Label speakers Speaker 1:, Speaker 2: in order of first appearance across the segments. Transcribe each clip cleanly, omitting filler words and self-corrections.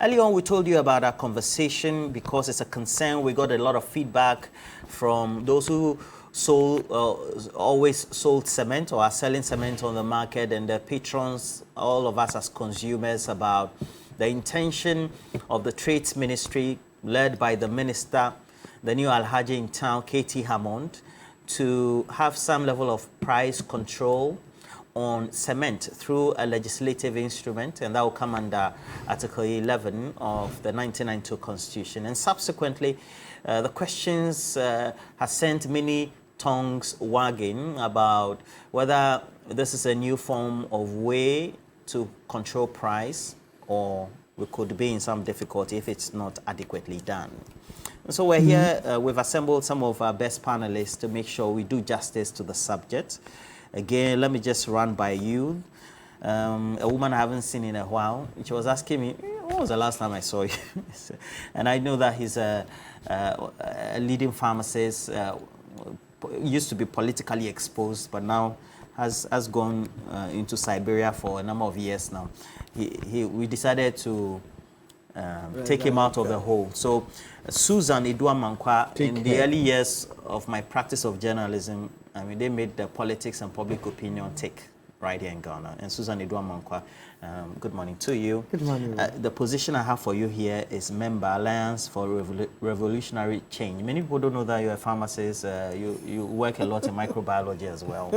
Speaker 1: Earlier on, we told you about our conversation because it's a concern. We got a lot of feedback from those who always sold cement or are selling cement on the market, and the patrons, all of us as consumers, about the intention of the Trades Ministry, led by the minister, the new Alhaji in town, K.T. Hammond, to have some level of price control on cement through a legislative instrument, and that will come under Article 11 of the 1992 Constitution. And subsequently, the questions have sent many tongues wagging about whether this is a new form of way to control price, or we could be in some difficulty if it's not adequately done. And so we're here, we've assembled some of our best panelists to make sure we do justice to the subject. Again, let me just run by you. A woman I haven't seen in a while. She was asking me, when was the last time I saw you? And I know that he's a leading pharmacist, used to be politically exposed, but now has gone into Siberia for a number of years now. We decided to take him out of the hole. So Susan Iduamankwa, in the early years of my practice of journalism, I mean, they made the politics and public opinion tick right here in Ghana. And Susan Iduamankwa, good morning to you. Good morning. The position I have for you here is Member Alliance for Revolutionary Change. Many people don't know that you're a pharmacist. You work a lot in microbiology as well.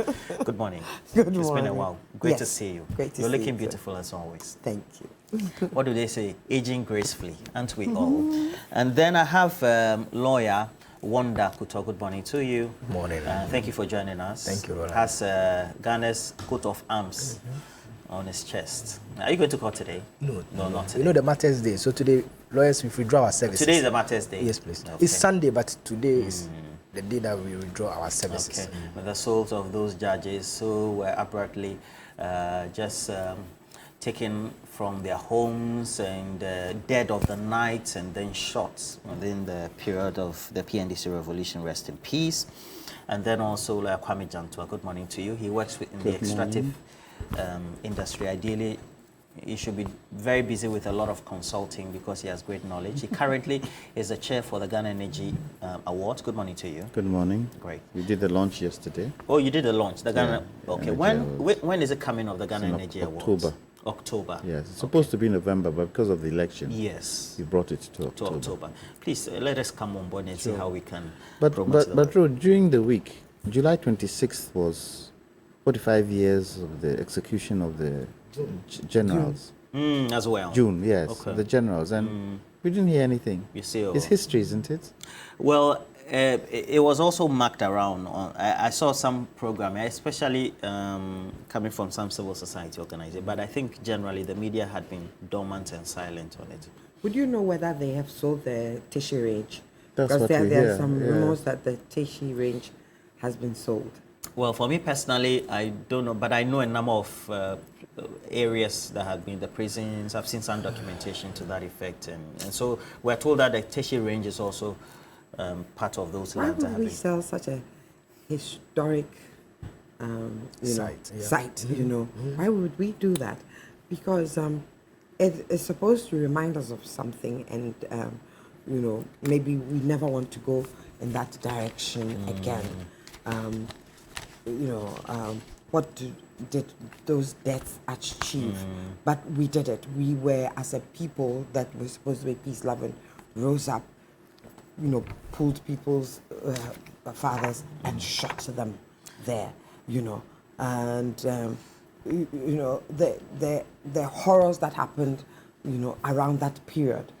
Speaker 1: Good morning.
Speaker 2: Good morning.
Speaker 1: It's been a while. Great to see you.
Speaker 2: Great to
Speaker 1: You're
Speaker 2: see
Speaker 1: looking
Speaker 2: you,
Speaker 1: beautiful as always.
Speaker 2: Thank you.
Speaker 1: What do they say? Aging gracefully, aren't we all? And then I have lawyer Wanda Kuto. Good morning to you.
Speaker 3: Good morning.
Speaker 1: Thank you for joining us.
Speaker 3: Thank you, Roland.
Speaker 1: Has Ghana's coat of arms on his chest. Are you going to court today?
Speaker 3: No,
Speaker 1: not today.
Speaker 3: You know the Matters Day. So today, lawyers, we withdraw our services.
Speaker 1: Today is the Matters Day?
Speaker 3: Yes, please.
Speaker 1: Okay.
Speaker 3: It's Sunday, but today is the day that we withdraw our services.
Speaker 1: Okay. With the souls of those judges who were abruptly just taken from their homes and dead of the night and then shot within the period of the PNDC revolution, rest in peace. And then also Kwame Jantua, good morning to you. He works in the extractive industry. Ideally, he should be very busy with a lot of consulting because he has great knowledge. He currently is the chair for the Ghana Energy Awards. Good morning to you.
Speaker 4: Good morning.
Speaker 1: Great.
Speaker 4: We did the launch yesterday.
Speaker 1: Oh, you did the launch? The Ghana. Okay.
Speaker 4: Energy
Speaker 1: When is it coming of the Ghana Energy Awards? October.
Speaker 4: Yes, it's supposed to be November, but because of the election,
Speaker 1: yes,
Speaker 4: we brought it to October.
Speaker 1: Please let us come on board and see how we can.
Speaker 4: But during the week, July 26th was 45 years of the execution of the generals.
Speaker 1: As well.
Speaker 4: June, yes,
Speaker 1: okay.
Speaker 4: The generals, and we didn't hear anything.
Speaker 1: You see,
Speaker 4: it's history, isn't it?
Speaker 1: Well, it was also marked around. I saw some programming, especially coming from some civil society organizations, but I think generally the media had been dormant and silent on it.
Speaker 2: Would you know whether they have sold the Teshi range?
Speaker 4: That's
Speaker 2: because
Speaker 4: what
Speaker 2: there are some rumors that the Teshi range has been sold.
Speaker 1: Well, for me personally, I don't know, but I know a number of areas that have been the prisons. I've seen some documentation to that effect, and so we're told that the Teshi range is also part of those lands.
Speaker 2: Why would we sell such a historic site? You know, why would we do that? Because it's supposed to remind us of something, and you know, maybe we never want to go in that direction again. You know, what did those deaths achieve? But we did it. We were, as a people that were supposed to be peace-loving, rose up, you know, pulled people's fathers and shot them there, you know. And, you know, the horrors that happened, you know, around that period,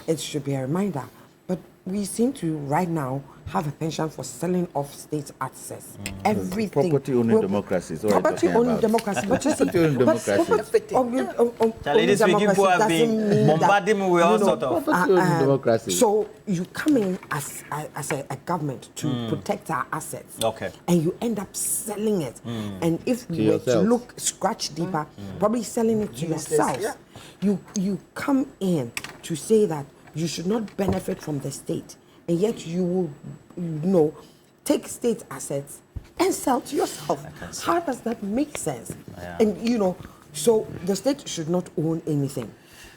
Speaker 2: it should be a reminder. But we seem to, right now, have a penchant for selling off state access. Everything.
Speaker 4: Property-owning democracy.
Speaker 2: Property-owning democracy. But you see,
Speaker 1: these people have been bombarding me with all sorts of
Speaker 4: property-owning democracy.
Speaker 2: So you come in as a government to protect our assets.
Speaker 1: Okay.
Speaker 2: And you end up selling it. And if we were to scratch deeper, probably selling it to yourself. Yeah. You come in to say that you should not benefit from the state, and yet you will, you know, take state assets and sell to yourself. How does that make sense? Yeah. And, you know, so the state should not own anything,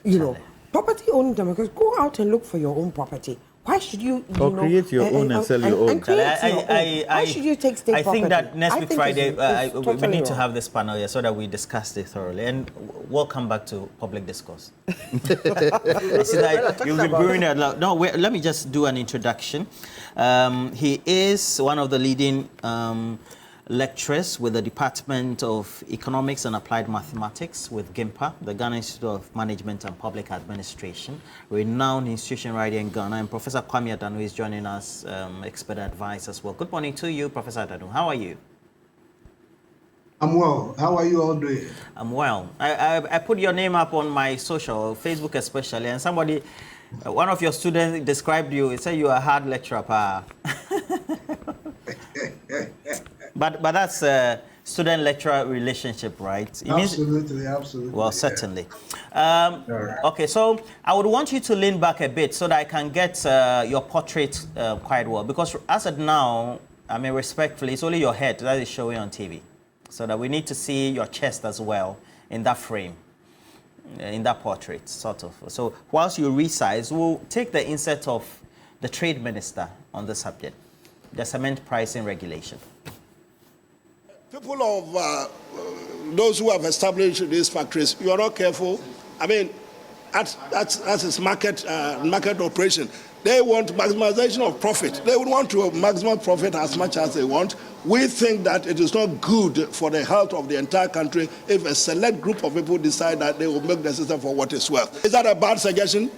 Speaker 2: you know. property owning democracy, go out and look for your own property. Why should you
Speaker 4: Or
Speaker 2: know,
Speaker 4: create your own and sell your own.
Speaker 2: And create your own. Why should you take state property?
Speaker 1: I think that next week Friday
Speaker 2: it's
Speaker 1: we
Speaker 2: totally
Speaker 1: need to
Speaker 2: wrong.
Speaker 1: have this panel here so that we discuss it thoroughly, and we'll come back to public discourse. I see that you've been brewing a lot. No, wait, let me just do an introduction. He is one of the leading lecturers with the Department of Economics and Applied Mathematics with GIMPA, the Ghana Institute of Management and Public Administration, renowned institution right here in Ghana. And Professor Kwame Adanu is joining us, expert advice as well. Good morning to you, Professor Adanu. How are you?
Speaker 5: I'm well. How are you all doing?
Speaker 1: I'm well. I put your name up on my social, Facebook especially, and somebody, one of your students described you. He said you are a hard lecturer, pa. But that's a student-lecturer relationship, right?
Speaker 5: Absolutely.
Speaker 1: Well,
Speaker 5: yeah.
Speaker 1: certainly.
Speaker 5: Right.
Speaker 1: Okay, so I would want you to lean back a bit so that I can get your portrait quite well. Because as of now, I mean, respectfully, it's only your head that is showing on TV. So that we need to see your chest as well in that frame, in that portrait, sort of. So whilst you resize, we'll take the insert of the Trade Minister on the subject, the cement pricing regulation.
Speaker 6: People of those who have established these factories, you are not careful. I mean, that's its market operation. They want maximization of profit. They would want to maximize profit as much as they want. We think that it is not good for the health of the entire country if a select group of people decide that they will make the system for what it's worth. Is that a bad suggestion?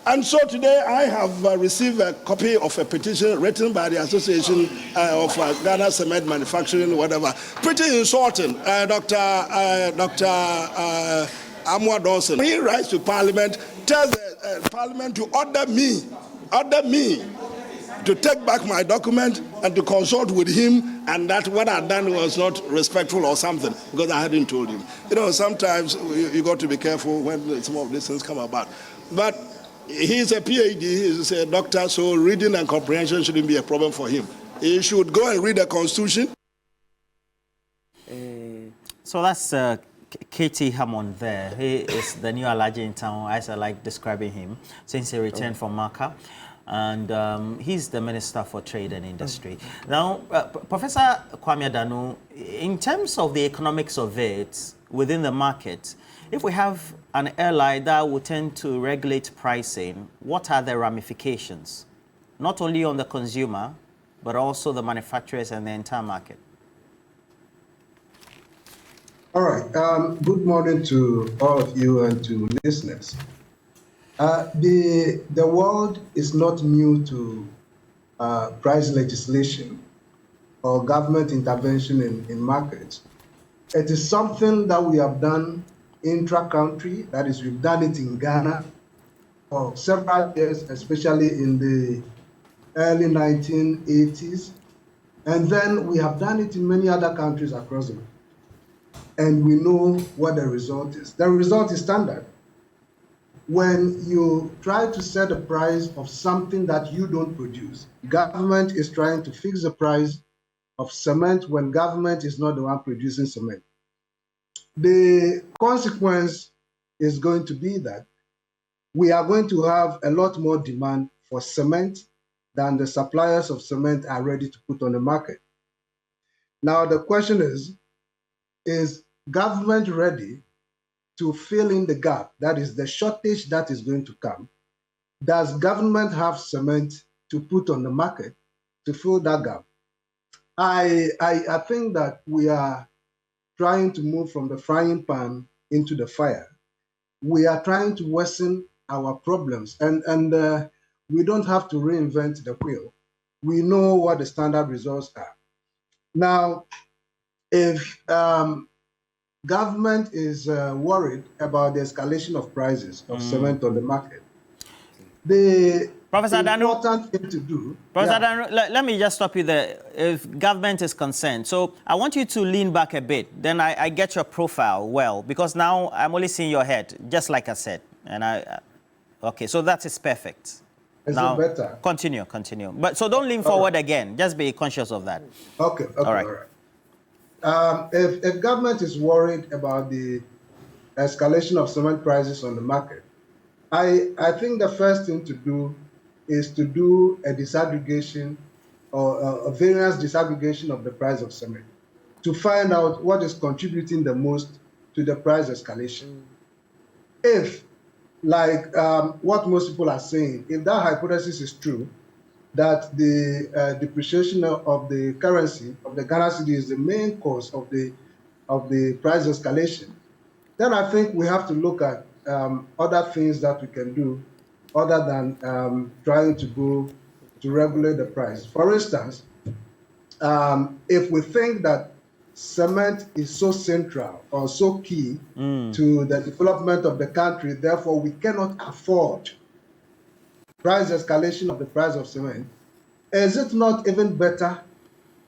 Speaker 6: And so today I have received a copy of a petition written by the Association of Ghana Cement Manufacturing, whatever. Pretty insulting, Dr. Amwa Dawson. He writes to Parliament, tells Parliament to order me to take back my document and to consult with him, and that what I'd done was not respectful or something, because I hadn't told him. You know, sometimes you got to be careful when some of these things come about. But he's a PhD, he's a doctor, so reading and comprehension shouldn't be a problem for him. He should go and read the Constitution.
Speaker 1: So that's K.T. Hammond there. He is the new Alaji in town, as I like describing him, since he returned from Maka. And he's the Minister for Trade and Industry. Now, Professor Kwame Adanu, in terms of the economics of it within the market, if we have an airline that will tend to regulate pricing, what are the ramifications? Not only on the consumer, but also the manufacturers and the entire market.
Speaker 5: All right. Good morning to all of you and to listeners. The world is not new to price legislation or government intervention in markets. It is something that we have done intra-country, that is, we've done it in Ghana for several years, especially in the early 1980s. And then we have done it in many other countries across the world. And we know what the result is. The result is standard. When you try to set a price of something that you don't produce, government is trying to fix the price of cement when government is not the one producing cement. The consequence is going to be that we are going to have a lot more demand for cement than the suppliers of cement are ready to put on the market. Now, the question is government ready to fill in the gap? That is the shortage that is going to come. Does government have cement to put on the market to fill that gap? I think that we are trying to move from the frying pan into the fire. We are trying to worsen our problems, and we don't have to reinvent the wheel. We know what the standard results are. Now, if government is worried about the escalation of prices of cement on the market, the
Speaker 1: Professor
Speaker 5: important thing to do...
Speaker 1: Professor Adanu, let me just stop you there. If government is concerned, so I want you to lean back a bit. Then I get your profile well, because now I'm only seeing your head, just like I said. And okay, so that is perfect.
Speaker 5: Is
Speaker 1: now,
Speaker 5: it better?
Speaker 1: Continue. But so don't lean forward again. Just be conscious of that.
Speaker 5: Okay.
Speaker 1: All right.
Speaker 5: If government is worried about the escalation of cement prices on the market, I think the first thing to do is to do a disaggregation or a variance disaggregation of the price of cement to find out what is contributing the most to the price escalation. If, like what most people are saying, if that hypothesis is true, that the depreciation of the currency of the Ghana cedi is the main cause of the price escalation, then I think we have to look at other things that we can do other than trying to go to regulate the price. For instance, if we think that cement is so central or so key to the development of the country, therefore we cannot afford price escalation of the price of cement, is it not even better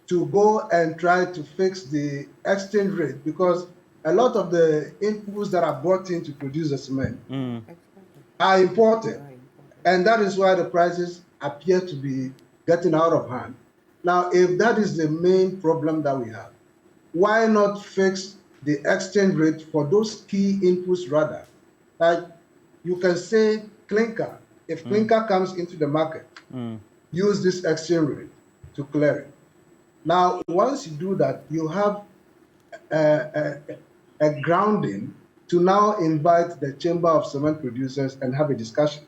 Speaker 5: to go and try to fix the exchange rate? Because a lot of the inputs that are brought in to produce the cement are imported. And that is why the prices appear to be getting out of hand. Now, if that is the main problem that we have, why not fix the exchange rate for those key inputs rather? Like you can say clinker. If clinker comes into the market, use this exchange rate to clear it. Now, once you do that, you have a grounding to now invite the Chamber of Cement Producers and have a discussion.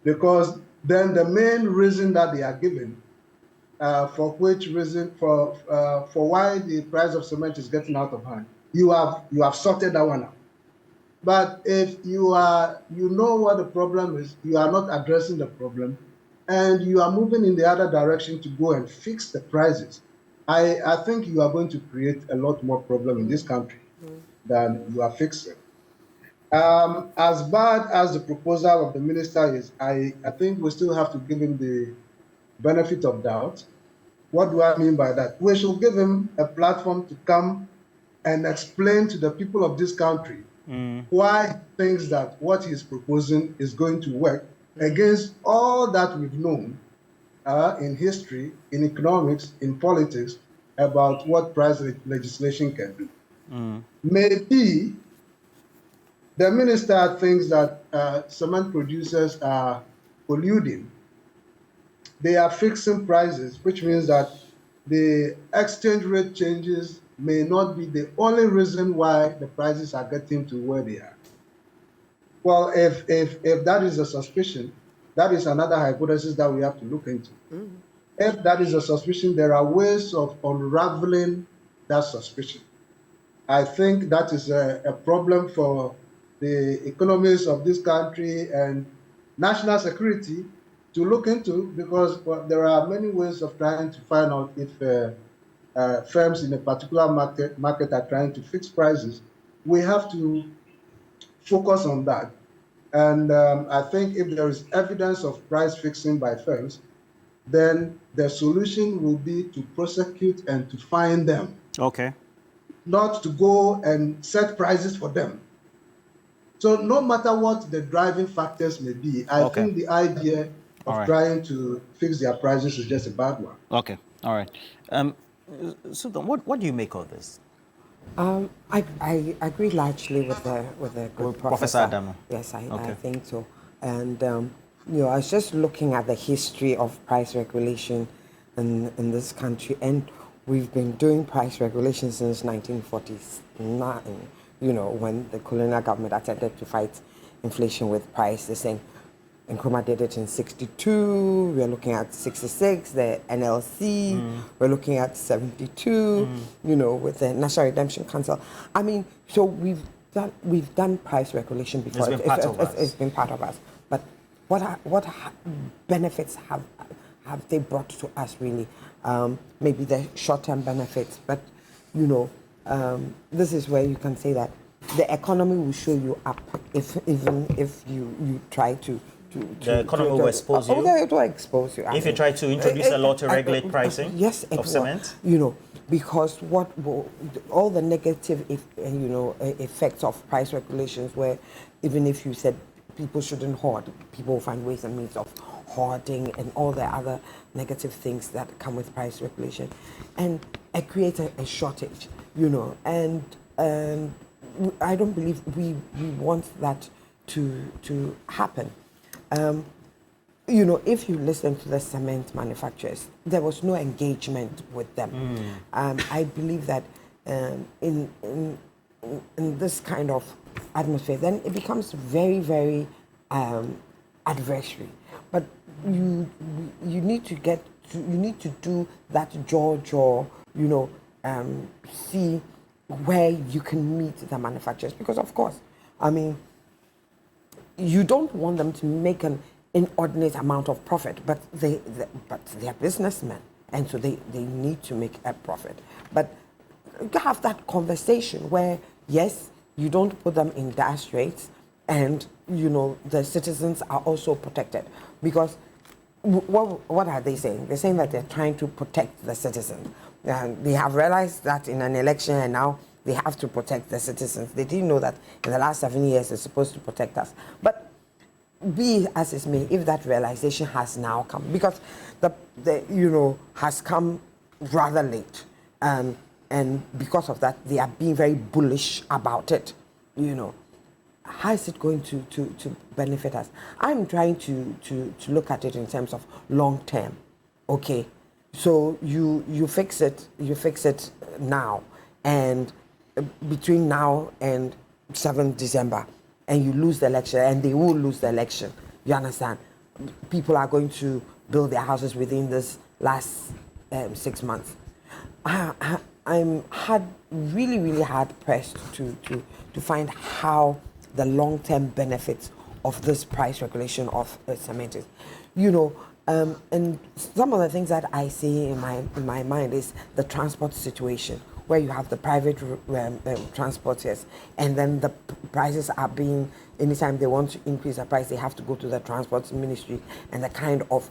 Speaker 5: Because then the main reason that they are given for why the price of cement is getting out of hand, you have sorted that one out. But if you know what the problem is, you are not addressing the problem, and you are moving in the other direction to go and fix the prices, I think you are going to create a lot more problem in this country than you are fixing. As bad as the proposal of the minister is, I think we still have to give him the benefit of doubt. What do I mean by that? We should give him a platform to come and explain to the people of this country why he thinks that what he's proposing is going to work against all that we've known in history, in economics, in politics, about what price legislation can do. Maybe the minister thinks that cement producers are colluding. They are fixing prices, which means that the exchange rate changes may not be the only reason why the prices are getting to where they are. Well, if that is a suspicion, that is another hypothesis that we have to look into. If that is a suspicion, there are ways of unraveling that suspicion. I think that is a problem for the economies of this country and national security to look into, because there are many ways of trying to find out if firms in a particular market are trying to fix prices. We have to focus on that. And I think if there is evidence of price fixing by firms, then the solution will be to prosecute and to fine them.
Speaker 1: Okay.
Speaker 5: Not to go and set prices for them. So no matter what the driving factors may be, I think the idea of trying to fix their prices is just a bad one.
Speaker 1: Okay, all right. Sultan, what do you make of this?
Speaker 2: I agree largely with the good
Speaker 1: Professor Adamu.
Speaker 2: Yes, I think so. And I was just looking at the history of price regulation in this country, and we've been doing price regulation since 1949. When the colonial government attempted to fight inflation with prices, and Nkrumah did it in 62. We're looking at 66, the NLC. We're looking at 72. With the National Redemption Council. I mean, so we've done price regulation before. It's been part of us. But what benefits have they brought to us really? Maybe the short-term benefits, but this is where you can say that the economy will show you up even if you try to
Speaker 1: the economy will expose you.
Speaker 2: It will expose you.
Speaker 1: If you try to introduce a law to regulate pricing of cement,
Speaker 2: because all the negative effects of price regulations, where even if you said people shouldn't hoard, people will find ways and means of hoarding and all the other negative things that come with price regulation, and it creates a shortage, and I don't believe we want that to happen. You know, if you listen to the cement manufacturers, there was no engagement with them. I believe that in this kind of atmosphere, then it becomes very, very adversary. But you need to do that jaw, you know, see where you can meet the manufacturers, because of course, I mean, you don't want them to make an inordinate amount of profit, but they are businessmen, and so they need to make a profit. But you have that conversation where, yes, you don't put them in dire straits, and you know the citizens are also protected, because what are they saying? They're saying that they're trying to protect the citizens. They have realized that in an election, and now they have to protect the citizens. They didn't know that in the last 7 years they're supposed to protect us. But be as it may, if that realization has now come, because the you know has come rather late, and because of that they are being very bullish about it. You know, how is it going to benefit us? I'm trying to look at it in terms of long term. Okay, so you fix it now, and between now and 7th December, and you lose the election, and they will lose the election. You understand? People are going to build their houses within this last 6 months. I'm really hard pressed to find how the long-term benefits of this price regulation of cement is. You know, and some of the things that I see in my mind is the transport situation, where you have the private transporters, and then the prices are being, anytime they want to increase the price, they have to go to the transport ministry, and the kind of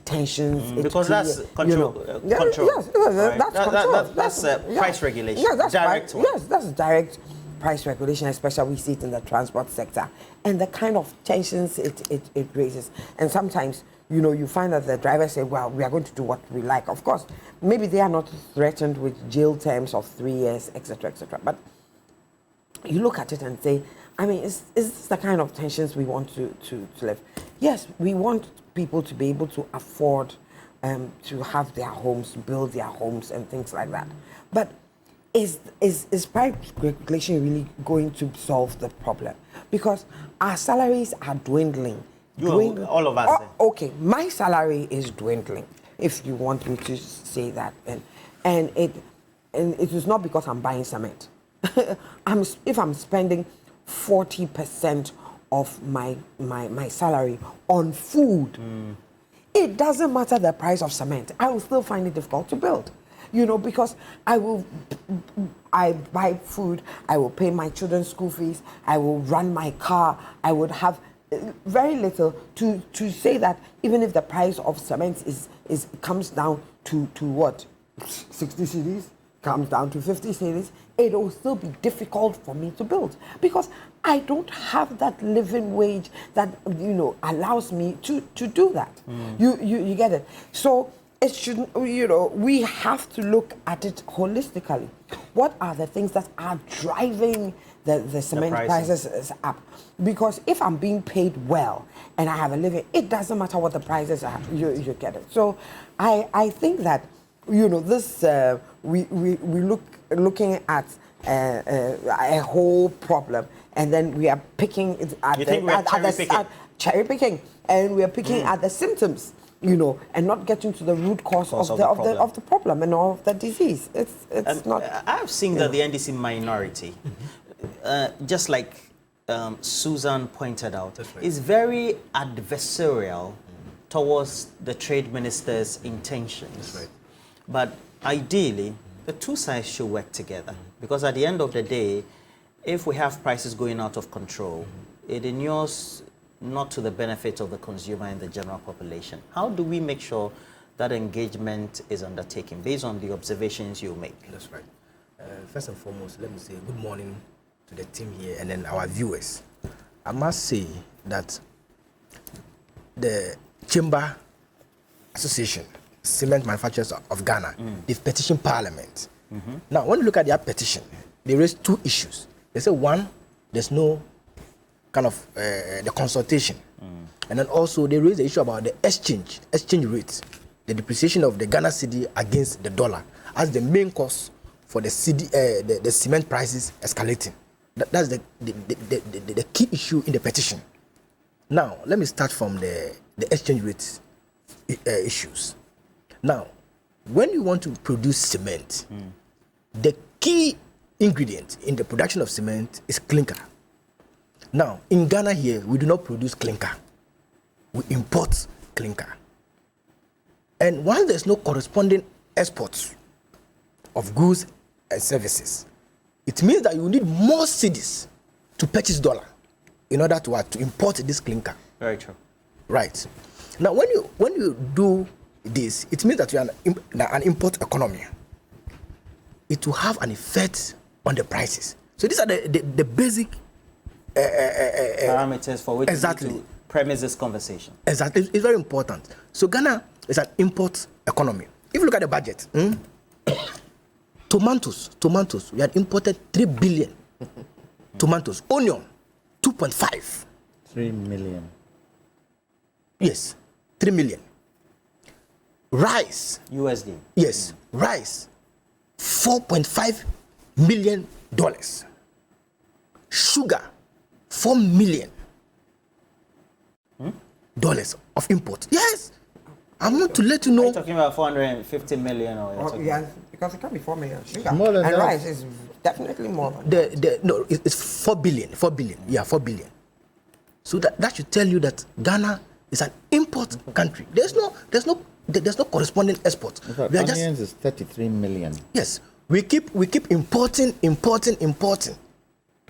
Speaker 2: tensions.
Speaker 1: Because that's control.
Speaker 2: Control.
Speaker 1: Yes,
Speaker 2: right? That's control.
Speaker 1: That's price regulation.
Speaker 2: Yeah, that's
Speaker 1: direct one.
Speaker 2: Yes, that's direct price regulation, especially we see it in the transport sector, and the kind of tensions it raises. And sometimes, you know, you find that the drivers say, well, we are going to do what we like. Of course, maybe they are not threatened with jail terms of 3 years, etc., etc. But you look at it and say, I mean, is this the kind of tensions we want to live? Yes, we want people to be able to afford to have their homes, build their homes, and things like that. But is price regulation really going to solve the problem? Because our salaries are dwindling.
Speaker 1: All of us.
Speaker 2: Okay, my salary is dwindling, if you want me to say that, and it is not because I'm buying cement. If I'm spending 40% of my salary on food, it doesn't matter the price of cement. I will still find it difficult to build. You know, because I buy food, I will pay my children's school fees, I will run my car, I would have very little to say that even if the price of cement comes down to what, 60 cedis, comes down to 50 cedis, it will still be difficult for me to build, because I don't have that living wage that, you know, allows me to do that. You get it? So it shouldn't, you know, we have to look at it holistically. What are the things that are driving the cement prices up? Because if I'm being paid well and I have a living, it doesn't matter what the prices are, you get it. So I think that, you know, this, we looking at a whole problem, and then we are picking at cherry picking, and we are picking at the symptoms, you know, and not getting to the root cause of the problem and of the disease. It's not.
Speaker 1: I've seen that the NDC minority, just like Susan pointed out, is very adversarial towards the trade minister's intentions.
Speaker 3: That's right.
Speaker 1: But ideally, the two sides should work together, because at the end of the day, if we have prices going out of control, it inures not to the benefit of the consumer and the general population. How do we make sure that engagement is undertaken based on the observations you make?
Speaker 3: That's right. First and foremost, let me say good morning to the team here and then our viewers. I must say that the Chamber Association, Cement Manufacturers of Ghana, they've petitioned Parliament. Now, when you look at their petition, they raise two issues. They say, one, there's no kind of the consultation. And then also they raised the issue about the exchange rate, the depreciation of the Ghana cedi against the dollar as the main cause for the cement prices escalating. That's the key issue in the petition. Now, let me start from the exchange rate issues. Now, when you want to produce cement, the key ingredient in the production of cement is clinker. Now, in Ghana here, we do not produce clinker. We import clinker. And once there's no corresponding exports of goods and services, it means that you need more cedis to purchase dollar in order to import this clinker.
Speaker 1: Very true.
Speaker 3: Right. Now, when you do this, it means that you are an import economy. It will have an effect on the prices. So these are the basic
Speaker 1: parameters for which
Speaker 3: exactly
Speaker 1: we need to premise this conversation.
Speaker 3: Exactly. It's very important. So Ghana is an import economy. If you look at the budget, tomatoes, we had imported 3 billion. Tomatoes, onion, 2.5.
Speaker 4: 3 million.
Speaker 3: Yes, 3 million. Rice.
Speaker 1: USD.
Speaker 3: Yes, rice, $4.5 million. Sugar, $4 million dollars of import. Yes, I want to let you
Speaker 1: Are
Speaker 3: know.
Speaker 1: you talking about 450 million or you're talking
Speaker 2: Yes, because it can be 4 million. Sugar
Speaker 4: More than
Speaker 2: and
Speaker 4: that.
Speaker 2: rice is definitely more than
Speaker 3: No, it's 4 billion. 4 billion. Yeah, 4 billion. So that should tell you that Ghana is an import country. There's no corresponding export.
Speaker 4: In fact,
Speaker 3: We are
Speaker 4: onions is 33 million.
Speaker 3: yes, we keep importing.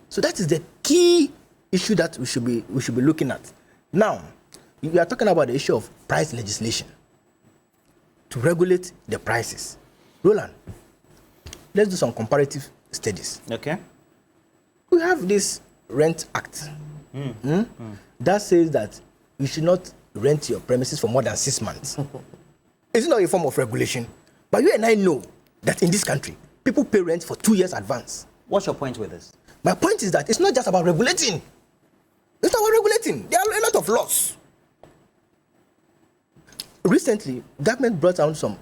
Speaker 3: So that is the key issue that we should be looking at. Now, we are talking about the issue of price legislation to regulate the prices. Roland, let's do some comparative studies.
Speaker 1: Okay.
Speaker 3: We have this Rent Act that says that you should not rent your premises for more than 6 months. It's not a form of regulation, but you and I know that in this country, people pay rent for 2 years advance.
Speaker 1: What's your point with this?
Speaker 3: My point is that it's not just about regulating. It's not about regulating. There are a lot of laws. Recently, government brought out some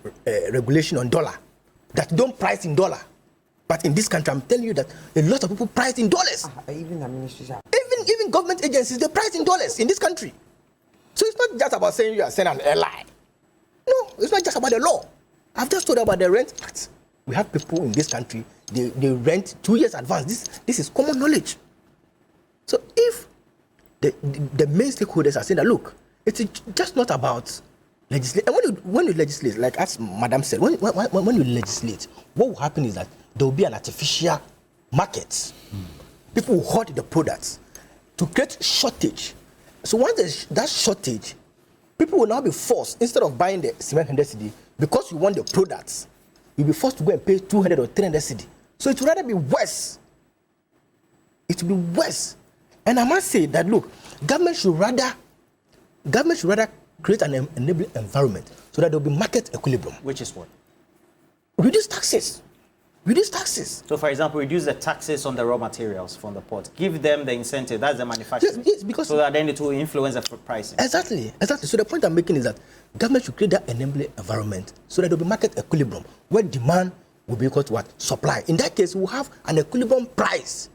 Speaker 3: regulation on dollar that don't price in dollar. But in this country, I'm telling you that a lot of people price in dollars.
Speaker 2: even the ministries are.
Speaker 3: Even government agencies, they price in dollars in this country. So it's not just about saying you are saying an ally. No, it's not just about the law. I've just told you about the Rent Act. We have people in this country, they rent 2 years advance. This is common knowledge. So if the main stakeholders are saying that, look, it's just not about legislate. And when you legislate, like as Madam said, when you legislate, what will happen is that there will be an artificial market. People will hoard the products to create shortage. So once there's that shortage, people will now be forced, instead of buying the cement 100 cedi, because you want the products, you'll be forced to go and pay 200 or 300 cedi. So it would rather be worse. It will be worse. And I must say that, look, government should rather create an enabling environment so that there will be market equilibrium.
Speaker 1: Which is what?
Speaker 3: Reduce taxes. Reduce taxes.
Speaker 1: So, for example, reduce the taxes on the raw materials from the port. Give them the incentive. That's the manufacturing.
Speaker 3: Yes, because
Speaker 1: so that then it will influence the pricing.
Speaker 3: Exactly. So the point I'm making is that government should create that enabling environment so that there will be market equilibrium where demand will be equal to what? Supply. In that case, we'll have an equilibrium price.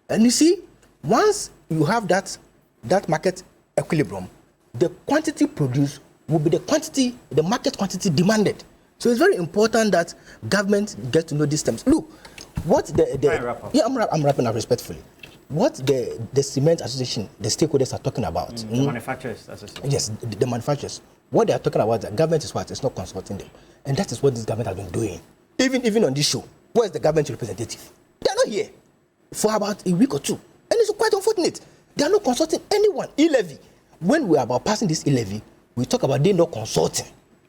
Speaker 3: And you see, once you have that market equilibrium, the quantity produced will be the market quantity demanded. So it's very important that government get to know these terms. Look, what I'm wrapping up respectfully. What the cement association, the stakeholders are talking about.
Speaker 1: The manufacturers association.
Speaker 3: Yes, the manufacturers. What they are talking about, the government is what? It's not consulting them. And that is what this government has been doing. Even on this show, where is the government representative? They are not here for about a week or two. And it's quite unfortunate. They are not consulting anyone. E-levy. When we are about passing this e-levy, we talk about they not consulting.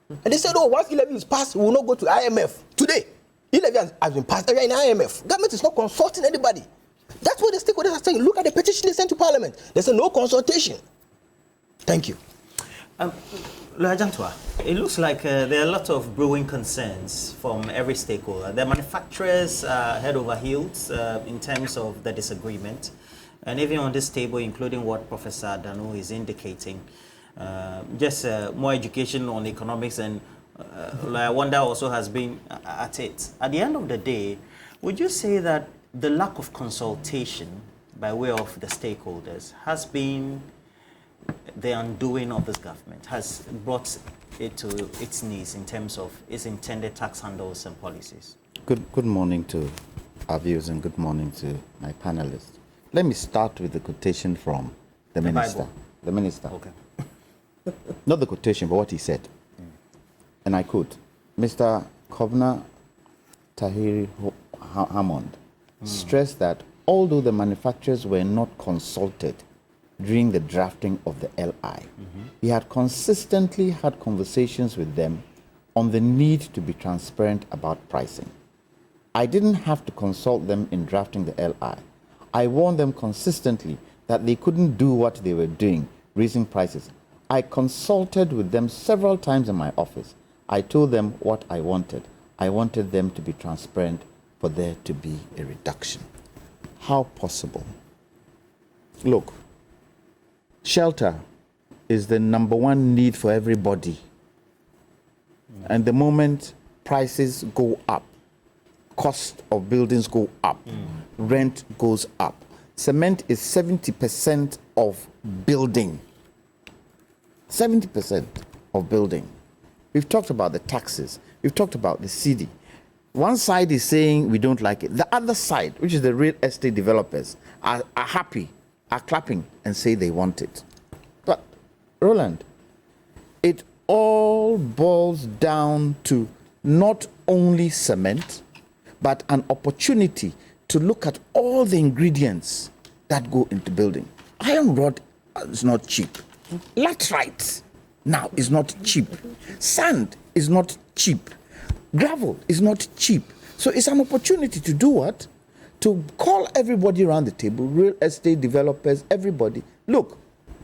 Speaker 3: And they said, oh, once e-levy is passed, we will not go to IMF. Today, e-levy has been passed in IMF. Government is not consulting anybody. That's what the stakeholders are saying. Look at the petition they sent to Parliament. They said no consultation. Thank you.
Speaker 1: Jantua, it looks like there are a lot of brewing concerns from every stakeholder. The manufacturers are head over heels in terms of the disagreement. And even on this table, including what Professor Dano is indicating, just more education on economics, and I wonder also has been at it. At the end of the day, would you say that the lack of consultation by way of the stakeholders has been the undoing of this government, has brought it to its knees in terms of its intended tax handles and policies?
Speaker 4: Good morning to our viewers and good morning to my panelists. Let me start with the quotation from the minister.
Speaker 1: Bible.
Speaker 4: The minister.
Speaker 1: Okay.
Speaker 4: Not the quotation, but what he said. And I quote, Mr. Kovna Tahiri Hammond stressed that although the manufacturers were not consulted during the drafting of the LI, he had consistently had conversations with them on the need to be transparent about pricing. I didn't have to consult them in drafting the LI. I warned them consistently that they couldn't do what they were doing, raising prices. I consulted with them several times in my office. I told them what I wanted. I wanted them to be transparent for there to be a reduction. How possible? Look, shelter is the number one need for everybody. And the moment prices go up, cost of buildings go up, rent goes up. Cement is 70% of building. 70% of building. We've talked about the taxes. We've talked about the CD. One side is saying we don't like it. The other side, which is the real estate developers, are happy, are clapping and say they want it. But, Roland, it all boils down to not only cement, but an opportunity to look at all the ingredients that go into building. Iron rod is not cheap. Laterite now is not cheap. Sand is not cheap. Gravel is not cheap. So it's an opportunity to do what? To call everybody around the table, real estate developers, everybody. Look,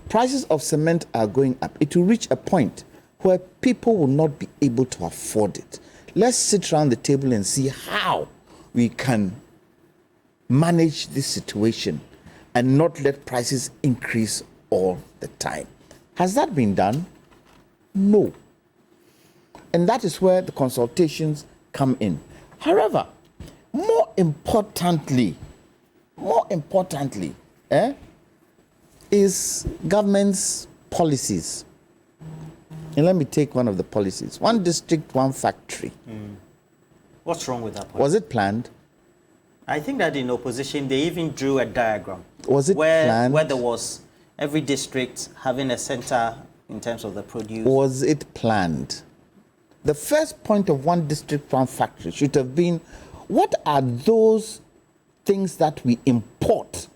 Speaker 4: prices of cement are going up. It will reach a point where people will not be able to afford it. Let's sit around the table and see how we can manage this situation and not let prices increase all the time. Has that been done? No. And that is where the consultations come in. However, more importantly, is government's policies. And let me take one of the policies. One district, one factory.
Speaker 1: What's wrong with that policy?
Speaker 4: Was it planned?
Speaker 1: I think that in opposition, they even drew a diagram.
Speaker 4: Was it planned?
Speaker 1: Where there was every district having a center in terms of the produce.
Speaker 4: Was it planned? The first point of one district, one factory should have been, what are those things that we import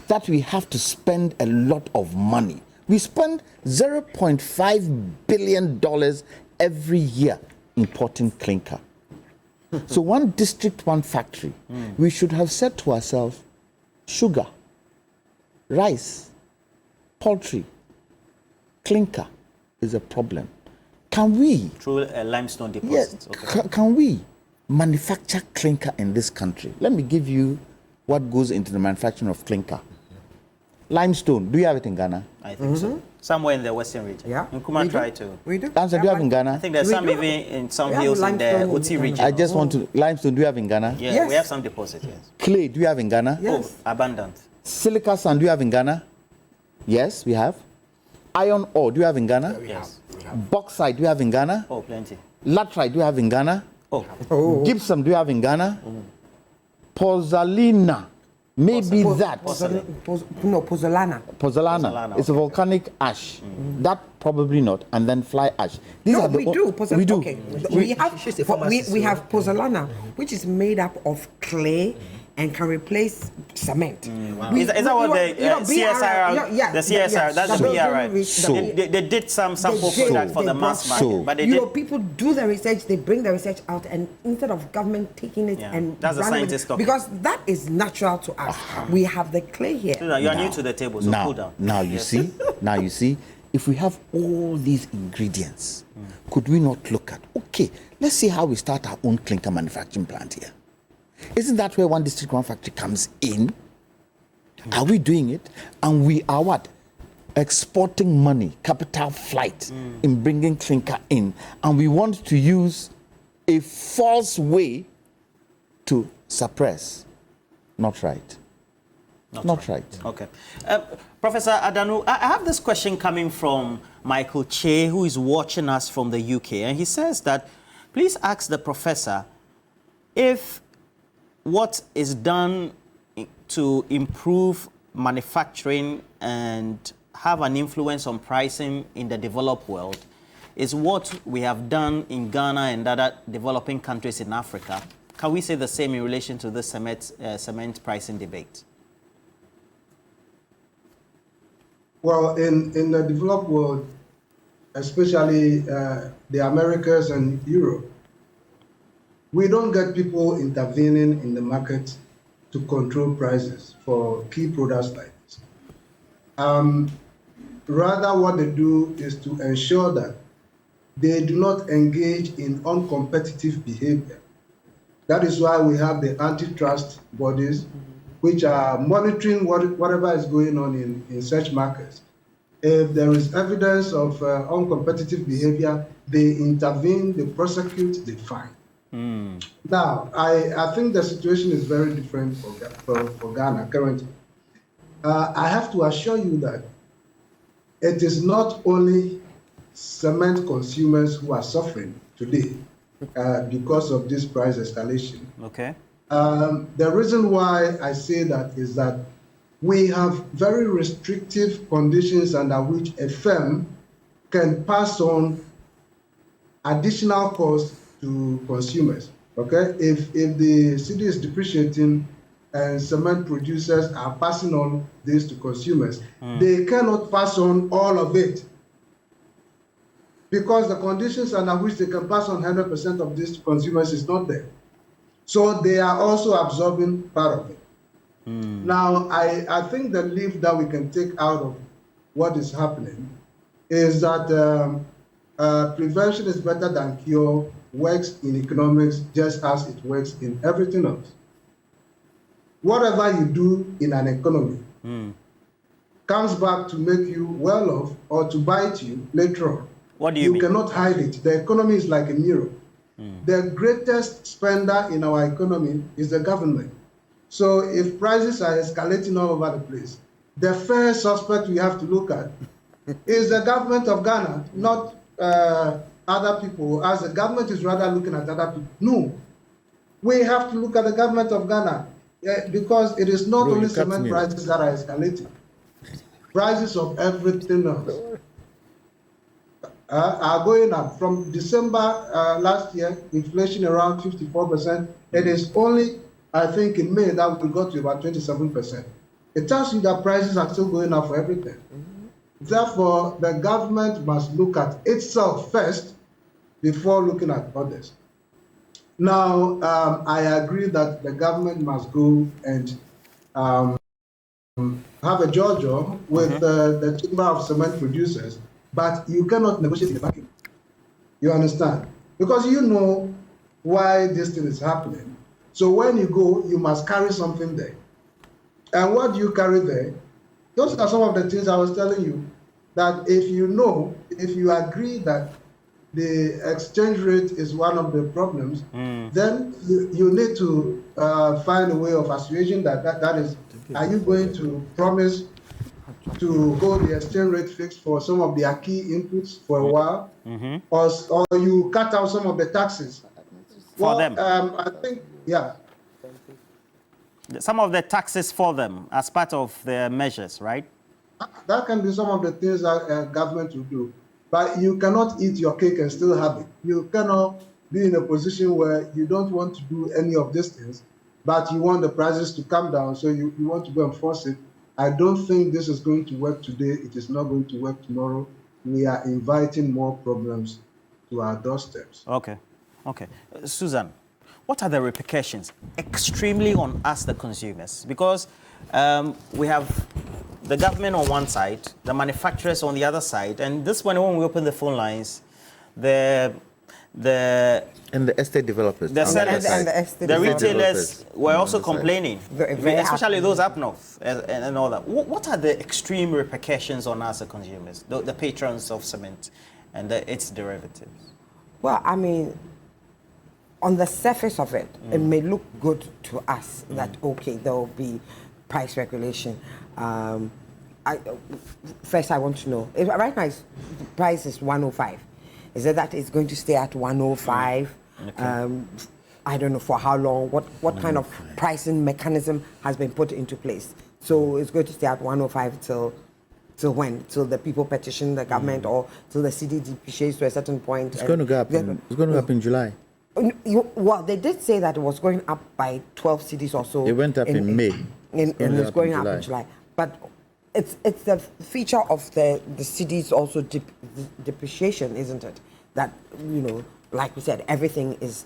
Speaker 4: that we have to spend a lot of money? We spend $0.5 billion every year importing clinker. So one district, one factory. We should have said to ourselves, sugar, rice, poultry, clinker is a problem. Can we?
Speaker 1: Through limestone deposits.
Speaker 4: Yes,
Speaker 1: Okay.
Speaker 4: can we manufacture clinker in this country? Let me give you what goes into the manufacturing of clinker. Limestone, do you have it in Ghana?
Speaker 1: I think so. Somewhere in the western region.
Speaker 2: Yeah.
Speaker 1: Nkrumah tried to.
Speaker 2: We do.
Speaker 4: Limestone, do you have in Ghana?
Speaker 1: I think there's
Speaker 2: We
Speaker 1: some
Speaker 2: do.
Speaker 1: even in some
Speaker 2: We have
Speaker 1: hills in the
Speaker 2: limestone in
Speaker 1: Oti
Speaker 2: Ghana.
Speaker 1: region.
Speaker 4: I just want to, limestone, do you have in Ghana?
Speaker 1: Yeah,
Speaker 2: Yes.
Speaker 1: we have some deposits, yes.
Speaker 4: Clay, do you have in Ghana?
Speaker 2: Yes.
Speaker 1: Oh, abundant.
Speaker 4: Silica sand, do you have in Ghana? Yes, we have. Iron ore, do you have in Ghana?
Speaker 1: Yes.
Speaker 4: Bauxite, do you have in Ghana?
Speaker 1: Oh, plenty.
Speaker 4: Laterite, do you have in Ghana?
Speaker 1: Oh,
Speaker 4: Gypsum, do you have in Ghana? Pozzolana, maybe that.
Speaker 2: Pozzolana.
Speaker 1: Pozzolana,
Speaker 4: It's a
Speaker 1: okay.
Speaker 4: volcanic ash. That probably not. And then fly ash. These
Speaker 2: No,
Speaker 4: are the
Speaker 2: we do.
Speaker 4: we do.
Speaker 2: Okay. We have
Speaker 3: She's a pharmacist,
Speaker 2: we
Speaker 3: so-
Speaker 2: have pozzolana, which is made up of clay and can replace cement.
Speaker 1: Is that what the CSR, the CSR, that's the BRI.
Speaker 4: So-
Speaker 1: They did some sample
Speaker 2: They did.
Speaker 1: product for
Speaker 2: They
Speaker 1: the mass
Speaker 2: brought-
Speaker 1: market,
Speaker 4: So-
Speaker 1: but they
Speaker 2: You
Speaker 1: did.
Speaker 2: know, people do the research, they bring the research out, and instead of government taking it
Speaker 1: Yeah,
Speaker 2: and
Speaker 1: that's the
Speaker 2: running with
Speaker 1: scientist
Speaker 2: it,
Speaker 1: talking.
Speaker 2: because that is natural to us. We have the clay here.
Speaker 1: You're new to the table, so cool down.
Speaker 4: Now you
Speaker 1: Yes.
Speaker 4: see, if we have all these ingredients, could we not look at, okay, let's see how we start our own clinker manufacturing plant here. Isn't that where one district, one factory comes in? Are we doing it? And we are what? Exporting money, capital flight in bringing clinker in. And we want to use a false way to suppress. Not right. Not right.
Speaker 1: Okay. Professor Adanu, I have this question coming from Michael Che, who is watching us from the UK. And he says that, please ask the professor if what is done to improve manufacturing and have an influence on pricing in the developed world is what we have done in Ghana and other developing countries in Africa. Can we say the same in relation to this cement pricing debate?
Speaker 5: Well, in the developed world, especially the Americas and Europe, we don't get people intervening in the market to control prices for key products like this. Rather, what they do is to ensure that they do not engage in uncompetitive behavior. That is why we have the antitrust bodies, which are monitoring whatever is going on in such markets. If there is evidence of uncompetitive behavior, they intervene, they prosecute, they fine. Now, I think the situation is very different for Ghana currently. I have to assure you that it is not only cement consumers who are suffering today because of this price escalation.
Speaker 1: Okay.
Speaker 5: The reason why I say that is that we have very restrictive conditions under which a firm can pass on additional costs to consumers. Okay, if the city is depreciating and cement producers are passing on this to consumers, they cannot pass on all of it because the conditions under which they can pass on 100% of this to consumers is not there. So they are also absorbing part of it. Now, I think the leaf that we can take out of what is happening is that prevention is better than cure works in economics just as it works in everything else. Whatever you do in an economy comes back to make you well off or to bite you later on.
Speaker 1: What do you mean?
Speaker 5: You cannot hide it. The economy is like a mirror. The greatest spender in our economy is the government. So if prices are escalating all over the place, the first suspect we have to look at is the government of Ghana, not other people, as the government is rather looking at other people. No, we have to look at the government of Ghana because it is not only cement prices that are escalating. Prices of everything else are going up. From December last year, inflation around 54%. It is only, I think, in May that we got to about 27%. It tells you that prices are still going up for everything. Therefore, the government must look at itself first before looking at others. Now, I agree that the government must go and have a JOJO with the Chamber of Cement Producers, but you cannot negotiate in a vacuum. You understand? Because you know why this thing is happening. So when you go, you must carry something there. And what do you carry there? Those are some of the things I was telling you, that if you agree that the exchange rate is one of the problems, then you need to find a way of assuaging that. That is, are you going to promise to hold the exchange rate fixed for some of their key inputs for a while, or you cut out some of the taxes?
Speaker 1: For them?
Speaker 5: I think, yeah.
Speaker 1: Some of the taxes for them as part of their measures, right?
Speaker 5: That can be some of the things that government will do. But you cannot eat your cake and still have it. You cannot be in a position where you don't want to do any of these things, but you want the prices to come down, so you want to go and force it. I don't think this is going to work today. It is not going to work tomorrow. We are inviting more problems to our doorsteps.
Speaker 1: Okay. Susan, what are the repercussions extremely on us, the consumers? Because we have the government on one side, the manufacturers on the other side, and this one, when we open the phone lines, the
Speaker 4: And the estate developers.
Speaker 1: The
Speaker 4: on the
Speaker 1: sellers
Speaker 4: other side.
Speaker 2: and the estate
Speaker 1: the
Speaker 2: developers.
Speaker 1: retailers were
Speaker 4: on the
Speaker 1: also
Speaker 4: other side.
Speaker 1: complaining,
Speaker 2: Very
Speaker 1: especially
Speaker 2: happy.
Speaker 1: those up north and all that. What are the extreme repercussions on us as consumers, the patrons of cement and its derivatives?
Speaker 2: Well, I mean, on the surface of it, it may look good to us that, okay, there will be price regulation. First, I want to know, right now, the price is 105. Is it that it's going to stay at 105?
Speaker 1: Okay.
Speaker 2: I don't know for how long, what kind of pricing mechanism has been put into place. So it's going to stay at 105 till when? Till the people petition the government or till the city depreciates to a certain point?
Speaker 4: It's going to go up. It's going to go up in July.
Speaker 2: Well, they did say that it was going up by 12 cities or so.
Speaker 4: It went up in May.
Speaker 2: And it's going up in July. But it's the feature of the cities also depreciation, isn't it? That, you know, like we said, everything is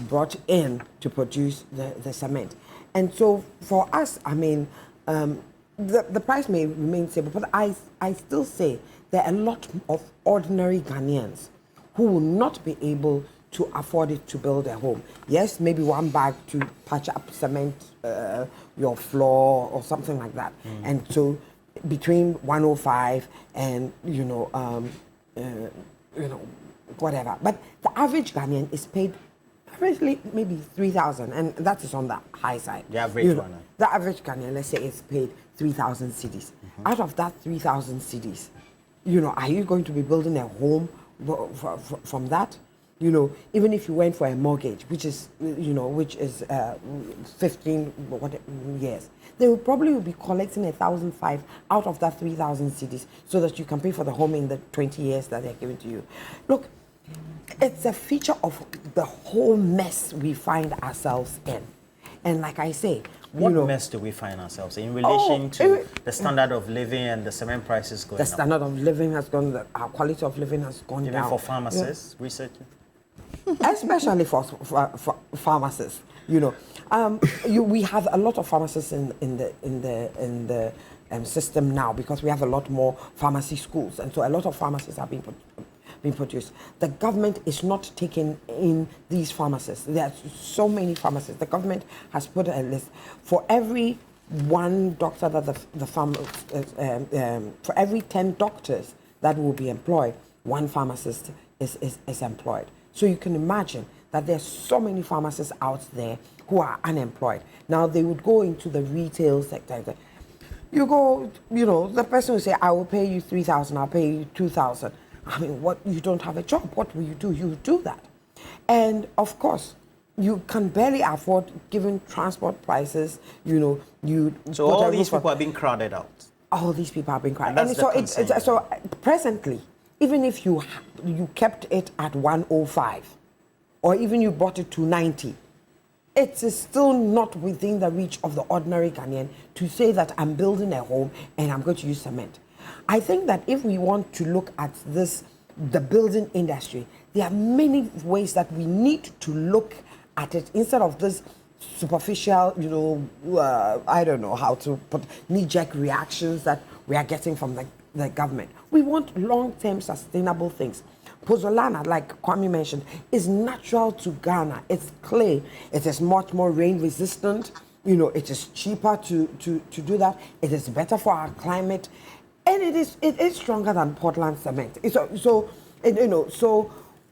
Speaker 2: brought in to produce the cement. And so for us, I mean, the price may remain stable, but I still say there are a lot of ordinary Ghanaians who will not be able to afford it to build a home. Yes, maybe one bag to patch up cement, your floor or something like that. And so between 105 and whatever. But the average Ghanaian is paid averagely maybe 3,000, and that is on the high side.
Speaker 1: The average one.
Speaker 2: The average Ghanaian, let's say, is paid 3,000 cedis. Out of that 3,000 cedis, are you going to be building a home from that? Even if you went for a mortgage, which is 15 years, they will probably be collecting 1,500 out of that 3,000 cedis so that you can pay for the home in the 20 years that they're giving to you. Look, it's a feature of the whole mess we find ourselves in. And like I say,
Speaker 1: what mess do we find ourselves in relation to the standard of living and the cement prices going up?
Speaker 2: The standard of living has gone, our quality of living has gone down.
Speaker 1: Even for pharmacists, researching?
Speaker 2: Especially for pharmacists, we have a lot of pharmacists in the system now because we have a lot more pharmacy schools, and so a lot of pharmacists are being produced. The government is not taking in these pharmacists. There are so many pharmacists. The government has put a list for every one doctor that for every 10 doctors that will be employed, one pharmacist is employed. So you can imagine that there's so many pharmacists out there who are unemployed. Now they would go into the retail sector. You go, the person will say, I will pay you 3,000, I'll pay you 2,000. I mean, you don't have a job. What will you do? You do that. And of course, you can barely afford, given transport prices,
Speaker 1: So all these people are being crowded out.
Speaker 2: All these people are being crowded.
Speaker 1: And that's
Speaker 2: so presently, even if you kept it at 105, or even you brought it to 90, it is still not within the reach of the ordinary Ghanaian to say that I'm building a home and I'm going to use cement. I think that if we want to look at the building industry, there are many ways that we need to look at it instead of this superficial, I don't know how to put knee-jerk reactions that we are getting from the government. We want long-term sustainable things. Pozzolana, like Kwame mentioned, is natural to Ghana. It's clay. It is much more rain resistant. It is cheaper to do that. It is better for our climate. And it is stronger than Portland cement. So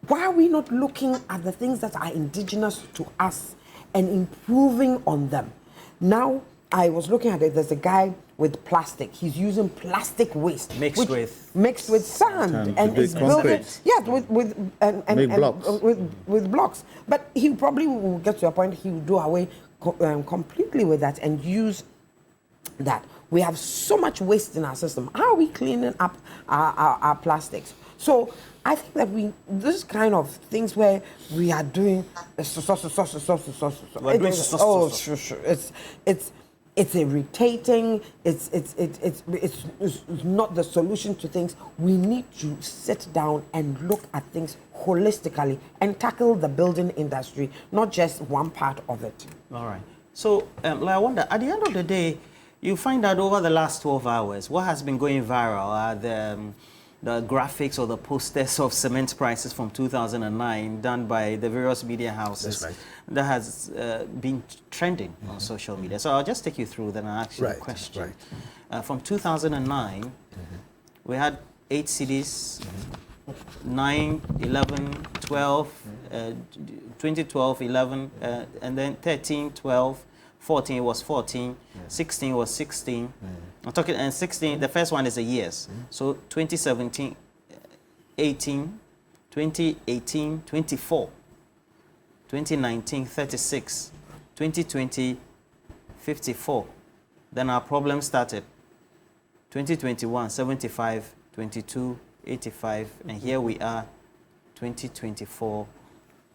Speaker 2: why are we not looking at the things that are indigenous to us and improving on them? Now, I was looking at it. There's a guy with plastic. He's using plastic waste
Speaker 1: mixed
Speaker 2: with sand and it's building. Yeah, with blocks. But he probably will get to a point he will do away completely with that and use that. We have so much waste in our system. How are we cleaning up our plastics? So I think that this kind of things where we are doing it's irritating. It's not the solution to things. We need to sit down and look at things holistically and tackle the building industry, not just one part of it.
Speaker 1: All right. So I wonder, at the end of the day, you find that over the last 12 hours, what has been going viral are the graphics or the posters of cement prices from 2009 done by the various media houses.
Speaker 3: That's right.
Speaker 1: That has been trending on social media. So I'll just take you through, then I'll ask you a question. From 2009, we had 8 cedis, 9, 11, 12, 2012, 11, and then 13, 12, 14 was 14, 16 was 16. I'm talking, and 16, the first one is the years. So 2017, 18, 2018, 24, 2019, 36, 2020, 54. Then our problem started. 2021, 75, 22, 85, and here we are, 2024,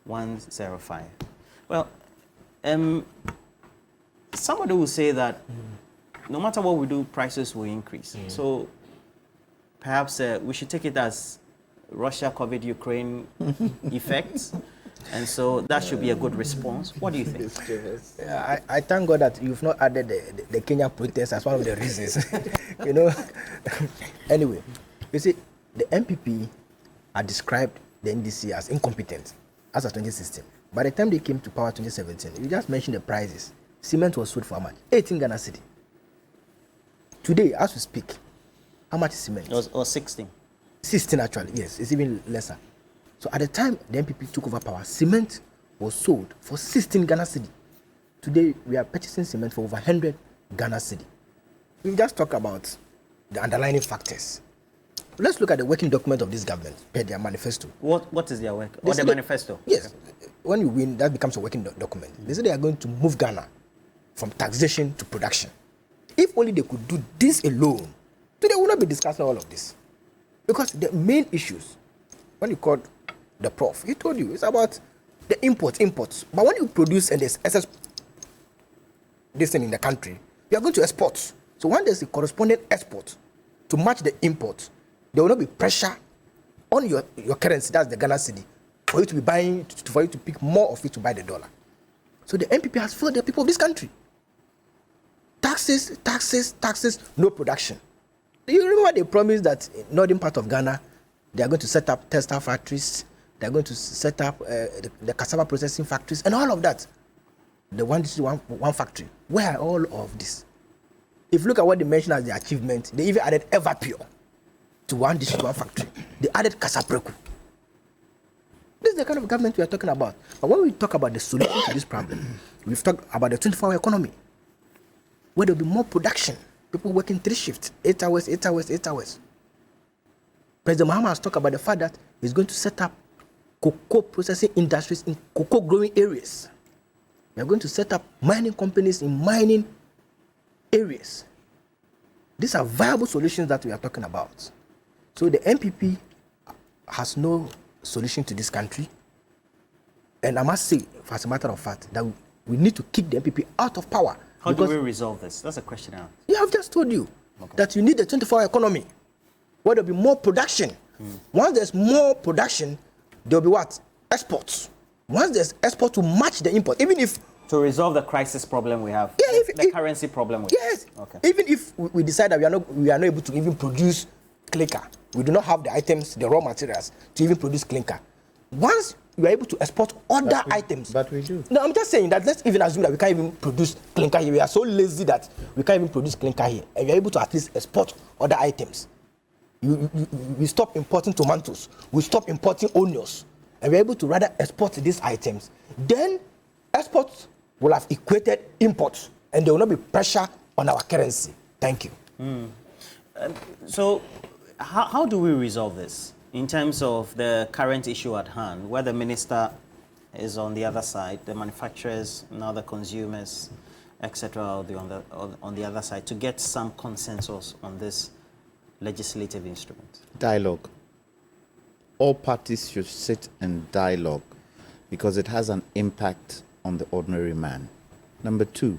Speaker 1: 105. Well, somebody will say that no matter what we do, prices will increase. So perhaps we should take it as Russia, COVID, Ukraine effects. And so that should be a good response. What do you think?
Speaker 3: I thank God that you've not added the Kenya protest as one of the reasons. You know. Anyway, you see, the MPP had described the NDC as incompetent as of 2016. By the time they came to power 2017, you just mentioned the prices. Cement was sold for how much? 18 Ghana cedi. Today, as we speak, how much is cement?
Speaker 1: Or 16.
Speaker 3: 16 actually, yes. It's even lesser. So at the time the MPP took over power, cement was sold for 16 Ghana cedi. Today, we are purchasing cement for over 100 Ghana cedi. We just talk about the underlying factors. Let's look at the working document of this government, per their manifesto.
Speaker 1: What is their work? Or the manifesto?
Speaker 3: Yes. When you win, that becomes a working document. They say they are going to move Ghana from taxation to production. If only they could do this alone, today we would not be discussing all of this. Because the main issues, when you called the prof, he told you, it's about the imports. But when you produce and there's excess this thing in the country, you are going to export. So when there's a corresponding export to match the import, there will not be pressure on your currency, that's the Ghana cedi, for you to be buying, for you to pick more of it to buy the dollar. So the MPP has failed the people of this country. Taxes, no production. Do you remember they promised that in northern part of Ghana, they are going to set up textile factories, they are going to set up the cassava processing factories, and all of that. The one factory. Where are all of this? If you look at what they mentioned as the achievement, they even added Everpure to one district, one factory. They added Casapreku. This is the kind of government we are talking about. But when we talk about the solution to this problem, we've talked about the 24-hour economy, where there will be more production. People working 3 shifts, 8 hours. President Mahama has talked about the fact that he's going to set up cocoa processing industries in cocoa growing areas. We are going to set up mining companies in mining areas. These are viable solutions that we are talking about. So the MPP has no solution to this country. And I must say, as a matter of fact, that we need to kick the MPP out of power.
Speaker 1: How do we resolve this? That's a question now.
Speaker 3: Yeah, I've just told you that you need a 24-hour economy where there'll be more production. Once there's more production, there'll be what? Exports. Once there's export to match the import, even if
Speaker 1: to resolve the crisis problem we have, the currency problem we have.
Speaker 3: Yes. Okay. Even if we decide that we are not able to even produce clinker, we do not have the items, the raw materials to even produce clinker. Once we are able to export other items.
Speaker 4: But we do.
Speaker 3: No, I'm just saying that let's even assume that we can't even produce clinker here. We are so lazy that we can't even produce clinker here. And we are able to at least export other items. We stop importing tomatoes. We stop importing onions. And we're able to rather export these items. Then exports will have equated imports. And there will not be pressure on our currency. Thank you.
Speaker 1: So how do we resolve this? In terms of the current issue at hand, where the minister is on the other side, the manufacturers, now the consumers, etc., on the other side, to get some consensus on this legislative instrument?
Speaker 4: Dialogue. All parties should sit and dialogue because it has an impact on the ordinary man. Number 2,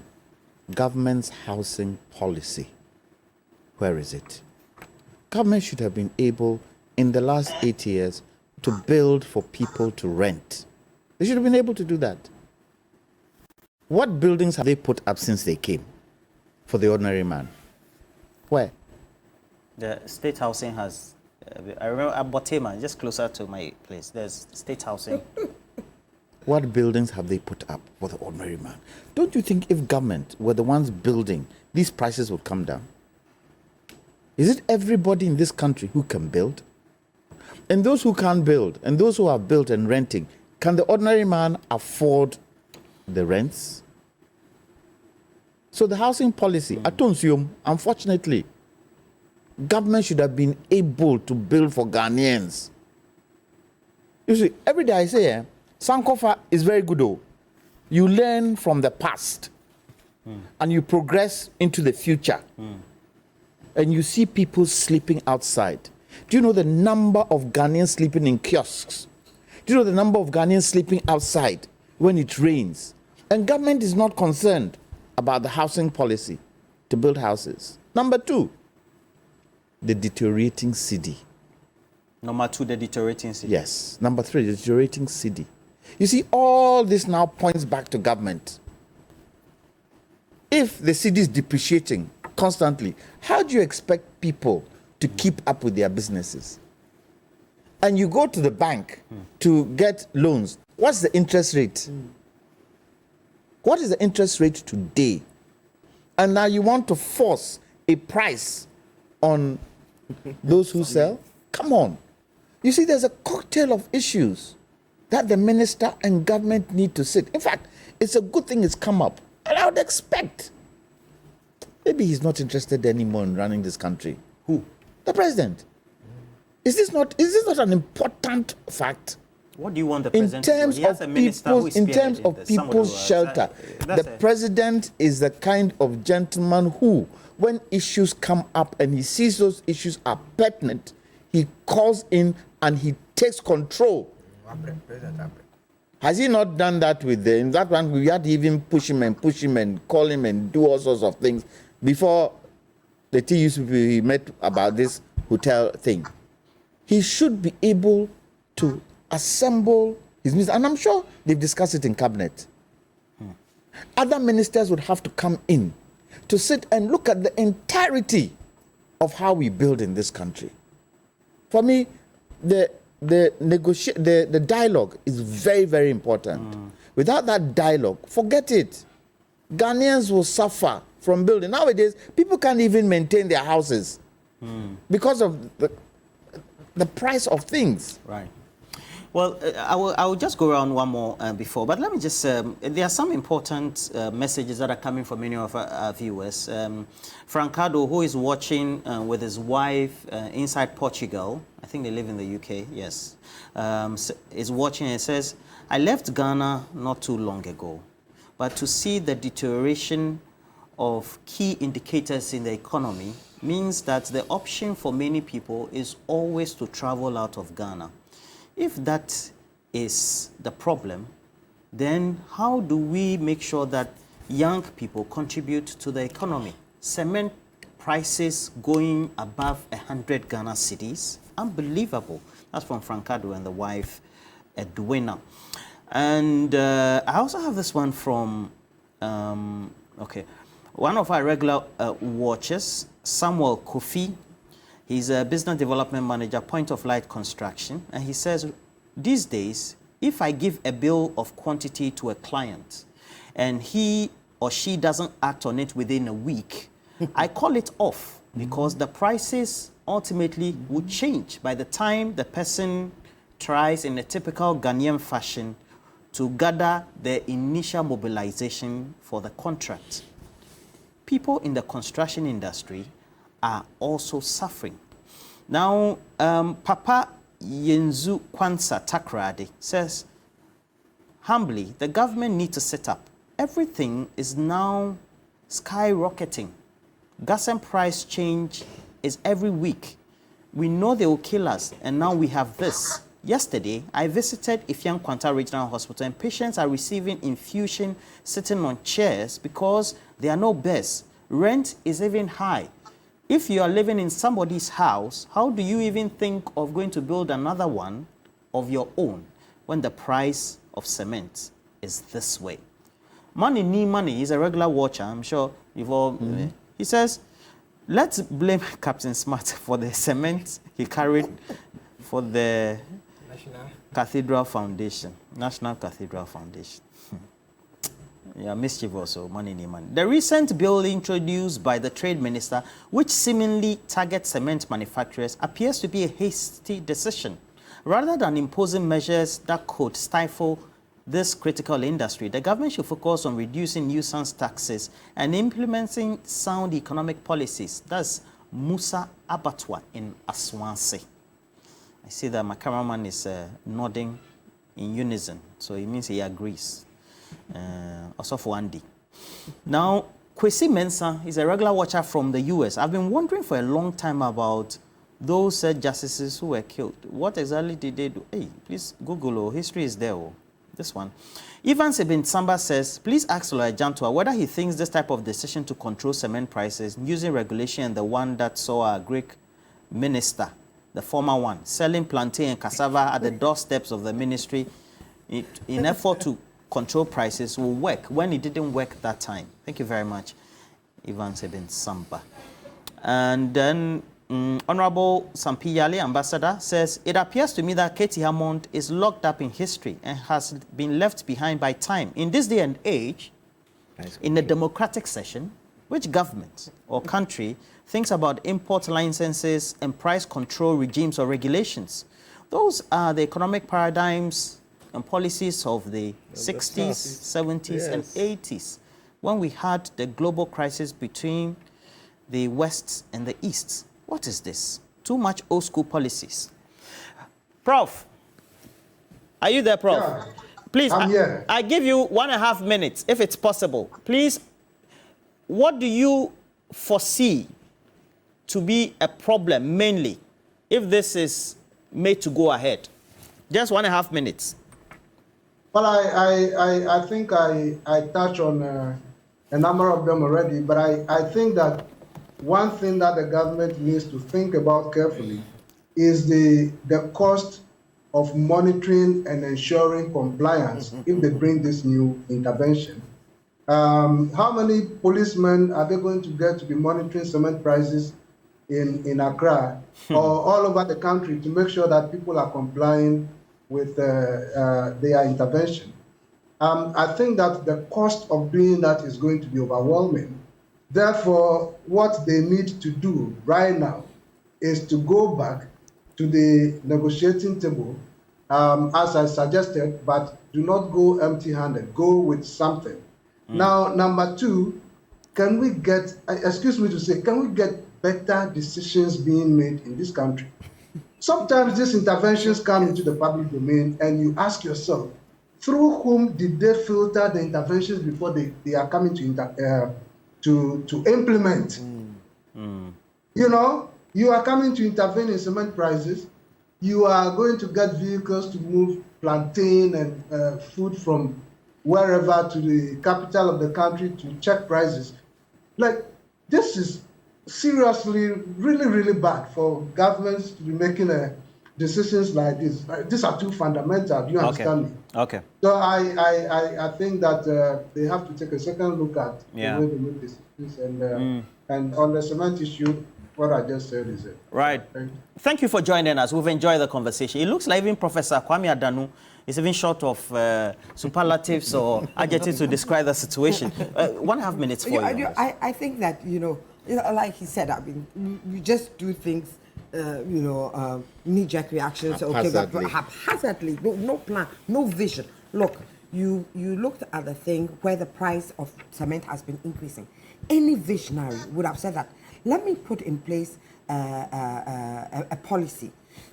Speaker 4: government's housing policy. Where is it? Government should have been able in the last 8 years to build for people to rent. They should have been able to do that. What buildings have they put up since they came for the ordinary man? Where?
Speaker 1: The state housing has I remember at Botema, just closer to my place, there's state housing.
Speaker 4: What buildings have they put up for the ordinary man? Don't you think if government were the ones building, these prices would come down? Is it everybody in this country who can build? And those who can't build, and those who have built and renting, can the ordinary man afford the rents? So the housing policy, Atonsium, unfortunately, government should have been able to build for Ghanaians. You see, every day I say, Sankofa is very good. Oh. You learn from the past and you progress into the future. And you see people sleeping outside. Do you know the number of Ghanaians sleeping in kiosks? Do you know the number of Ghanaians sleeping outside when it rains? And government is not concerned about the housing policy to build houses. Number two, the deteriorating city.
Speaker 1: Number two, the deteriorating city.
Speaker 4: Yes. Number three, the deteriorating city. You see, all this now points back to government. If the city is depreciating constantly, how do you expect people to keep up with their businesses? And you go to the bank to get loans. What's the interest rate? What is the interest rate today? And now you want to force a price on those who sell? Come on. You see, there's a cocktail of issues that the minister and government need to sit. In fact, it's a good thing it's come up. And I would expect, maybe he's not interested anymore in running this country.
Speaker 1: Who?
Speaker 4: The president. Is this not an important fact?
Speaker 1: What do you want the
Speaker 4: In
Speaker 1: president
Speaker 4: terms
Speaker 1: to do? He has a minister who is spearheading this.
Speaker 4: people's shelter, the president is the kind of gentleman who, when issues come up and he sees those issues are pertinent, he calls in and he takes control. Has he not done that with in that one? We had to even push him and call him and do all sorts of things before the tea used to be met about this hotel thing. He should be able to assemble his ministers, and I'm sure they've discussed it in cabinet. Other ministers would have to come in to sit and look at the entirety of how we build in this country. For me, the dialogue is very, very important. Without that dialogue, forget it. Ghanaians will suffer from building. Nowadays, people can't even maintain their houses because of the price of things.
Speaker 1: Right. Well, I will just go around one more before, but let me just, there are some important messages that are coming from many of our viewers. Francado, who is watching with his wife inside Portugal, I think they live in the UK, yes, is watching and says, I left Ghana not too long ago, but to see the deterioration of key indicators in the economy means that the option for many people is always to travel out of Ghana. If that is the problem, then how do we make sure that young people contribute to the economy? Cement prices going above 100 Ghana cedis, unbelievable. That's from Francado and the wife, Edwina. And I also have this one from, one of our regular watchers, Samuel Kofi. He's a business development manager, Point of Light Construction. And he says, these days, if I give a bill of quantity to a client and he or she doesn't act on it within a week, I call it off because the prices ultimately would change by the time the person tries in a typical Ghanaian fashion to gather the initial mobilization for the contract. People in the construction industry are also suffering. Now, Papa Yenzu Kwansa Takrade says, humbly, the government needs to set up. Everything is now skyrocketing. Gas and price change is every week. We know they will kill us, and now we have this. Yesterday, I visited Ifyan Kwanta Regional Hospital, and patients are receiving infusion sitting on chairs because there are no beds. Rent is even high. If you are living in somebody's house, how do you even think of going to build another one of your own when the price of cement is this way? Money, he's a regular watcher, I'm sure you've all... He says, Let's blame Captain Smart for the cement he carried for the Cathedral Foundation, National Cathedral Foundation. Yeah, mischievous or money in money. The recent bill introduced by the Trade Minister, which seemingly targets cement manufacturers, appears to be a hasty decision. Rather than imposing measures that could stifle this critical industry, the government should focus on reducing nuisance taxes and implementing sound economic policies. That's Musa Abatwa in Aswanse. I see that my cameraman is nodding in unison, so it means he agrees. Also for Andy. Now, Kwesi Mensah is a regular watcher from the US. I've been wondering for a long time about those justices who were killed. What exactly did they do? Hey, please Google, oh, history is there. Oh. This one. Evans Ibn Samba says, please ask Lawyer Jantua whether he thinks this type of decision to control cement prices using regulation and the one that saw our Greek minister, the former one, selling plantain and cassava at the doorsteps of the ministry in effort to control prices will work when it didn't work that time. Thank you very much, Evans Ibn Samba. And then Honorable Sampiyale, ambassador, says, it appears to me that Katie Hammond is locked up in history and has been left behind by time. In this day and age, in a democratic session, which government or country thinks about import licenses and price control regimes or regulations? Those are the economic paradigms and policies of the 60s, 70s, and 80s, when we had the global crisis between the West and the East. What is this? Too much old school policies. Prof, are you there, Prof?
Speaker 5: Yeah,
Speaker 1: please,
Speaker 5: I'm here.
Speaker 1: I give you 1.5 minutes, if it's possible. Please, what do you foresee to be a problem, mainly, if this is made to go ahead? Just 1.5 minutes.
Speaker 5: Well, I think I touched on a number of them already, but I think that one thing that the government needs to think about carefully is the cost of monitoring and ensuring compliance if they bring this new intervention. How many policemen are they going to get to be monitoring cement prices in Accra or all over the country to make sure that people are complying with their intervention? I think that the cost of doing that is going to be overwhelming. Therefore, what they need to do right now is to go back to the negotiating table, as I suggested, but do not go empty-handed. Go with something. Now, number two, can we get, excuse me to say, can we get better decisions being made in this country? Sometimes these interventions come into the public domain and you ask yourself, through whom did they filter the interventions before they are coming to implement? You know, you are coming to intervene in cement prices. You are going to get vehicles to move plantain and food from wherever to the capital of the country to check prices. Like, this is seriously, really, really bad for governments to be making decisions like this. These are too fundamental. Do you understand me?
Speaker 1: Okay.
Speaker 5: So I think that they have to take a second look at the way they make decisions. And on the cement issue, what I just said is it.
Speaker 1: Right. Thank you for joining us. We've enjoyed the conversation. It looks like even Professor Kwame Adanu is even short of superlatives or adjectives to describe the situation. 1.5 minutes for you.
Speaker 2: I think that, you know, like he said, I mean, you just do things, knee-jerk reactions.
Speaker 4: Haphazardly.
Speaker 2: Okay, haphazardly, no plan, no vision. Look, you looked at the thing where the price of cement has been increasing. Any visionary would have said that, let me put in place a policy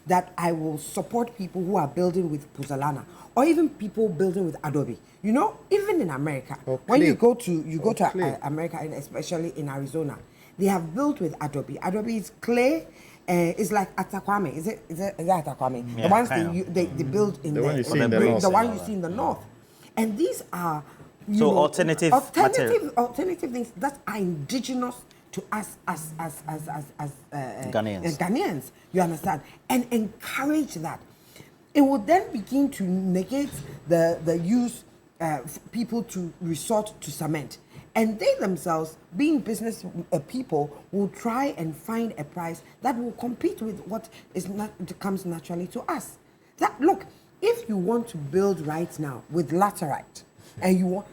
Speaker 2: that I will support people who are building with Puzzolana or even people building with Adobe. You know, even in America, when you go to America, and especially in Arizona, they have built with Adobe. Adobe is clay. It's like Atakwame. Is it Atakwame?
Speaker 1: Yeah,
Speaker 2: the ones they build in
Speaker 4: the one you see in the north.
Speaker 2: The one you see in the north. And these are
Speaker 1: alternative
Speaker 2: things that are indigenous to us as Ghanaians. You understand? And encourage that. It will then begin to negate the use people to resort to cement. And they themselves, being business people, will try and find a price that will compete with what is not comes naturally to us. That look, if you want to build right now with laterite, and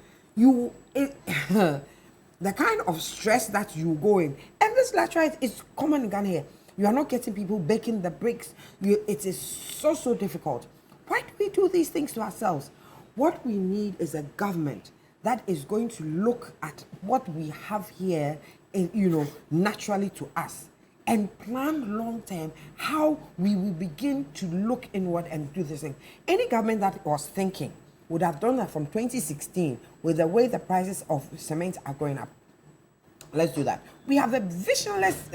Speaker 2: the kind of stress that you go in, and this laterite is common in Ghana here. You are not getting people baking the bricks. It is so difficult. Why do we do these things to ourselves? What we need is a government that is going to look at what we have here, naturally to us, and plan long term how we will begin to look inward and do this thing. Any government that was thinking would have done that from 2016 with the way the prices of cement are going up. Let's do that. We have a visionless,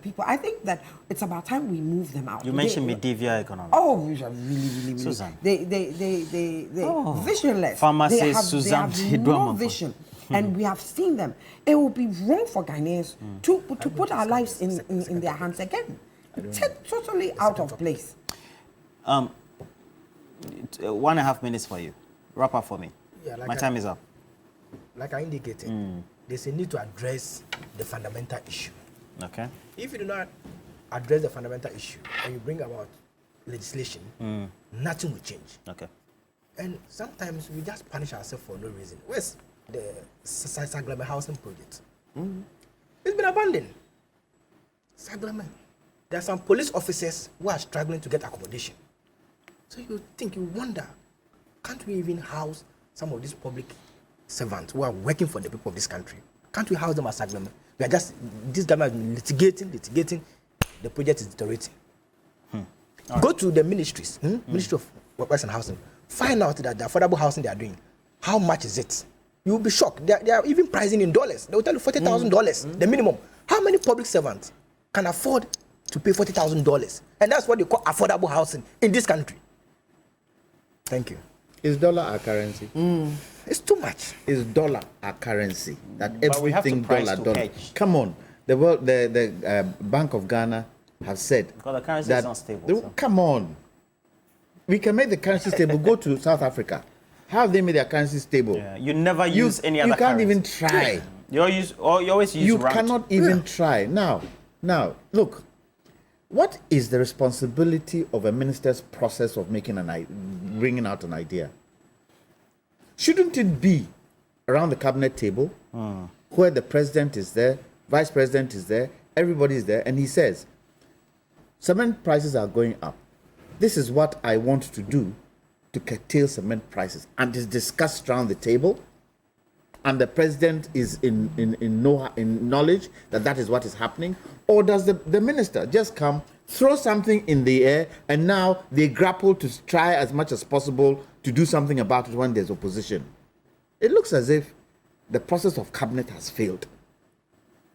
Speaker 2: people. I think that it's about time we move them out.
Speaker 1: You mentioned medieval economy.
Speaker 2: Oh, we are really.
Speaker 1: Susan.
Speaker 2: They visionless.
Speaker 1: Pharmacist
Speaker 2: They have no vision. And we have seen them. It would be wrong for Ghanaians to put our lives in their hands again. It's totally out of place.
Speaker 1: 1.5 minutes for you. Wrap up for me.
Speaker 3: Yeah,
Speaker 1: My time is up.
Speaker 3: Like I indicated, there's a need to address the fundamental issue.
Speaker 1: Okay.
Speaker 3: If you do not address the fundamental issue and you bring about legislation, nothing will change.
Speaker 1: Okay.
Speaker 3: And sometimes we just punish ourselves for no reason. Where's the Saglame housing project? It's been abandoned. Saglame. There are some police officers who are struggling to get accommodation. So you wonder, can't we even house some of these public servants who are working for the people of this country? Can't we house them as Saglame? We are just, this government is litigating, the project is deteriorating. Go to the ministries, Ministry of Works and Housing, find out that the affordable housing they are doing, how much is it? You'll be shocked. They are even pricing in dollars. They will tell you $40,000, the minimum. How many public servants can afford to pay $40,000? And that's what they call affordable housing in this country. Thank you.
Speaker 4: Is dollar our currency?
Speaker 3: It's too much.
Speaker 4: Is dollar our currency? That
Speaker 1: But we have to
Speaker 4: everything
Speaker 1: price
Speaker 4: dollar,
Speaker 1: to
Speaker 4: dollar.
Speaker 1: hedge.
Speaker 4: Come on. The Bank of Ghana have said
Speaker 1: Because the currency
Speaker 4: that
Speaker 1: is not stable. So.
Speaker 4: come on. We can make the currency stable. Go to South Africa. How have they made their currency stable?
Speaker 1: Yeah. You never use any other
Speaker 4: You can't
Speaker 1: currency.
Speaker 4: even try.
Speaker 1: You always use
Speaker 4: You
Speaker 1: rand.
Speaker 4: cannot even try. Now, look, what is the responsibility of a minister's process of bringing out an idea? Shouldn't it be around the cabinet table where the president is there, vice president is there, everybody is there, and he says, cement prices are going up. This is what I want to do to curtail cement prices, and it's discussed around the table, and the president is in knowledge that is what is happening? Or does the minister just come, throw something in the air, and now they grapple to try as much as possible to do something about it when there's opposition? It looks as if the process of cabinet has failed.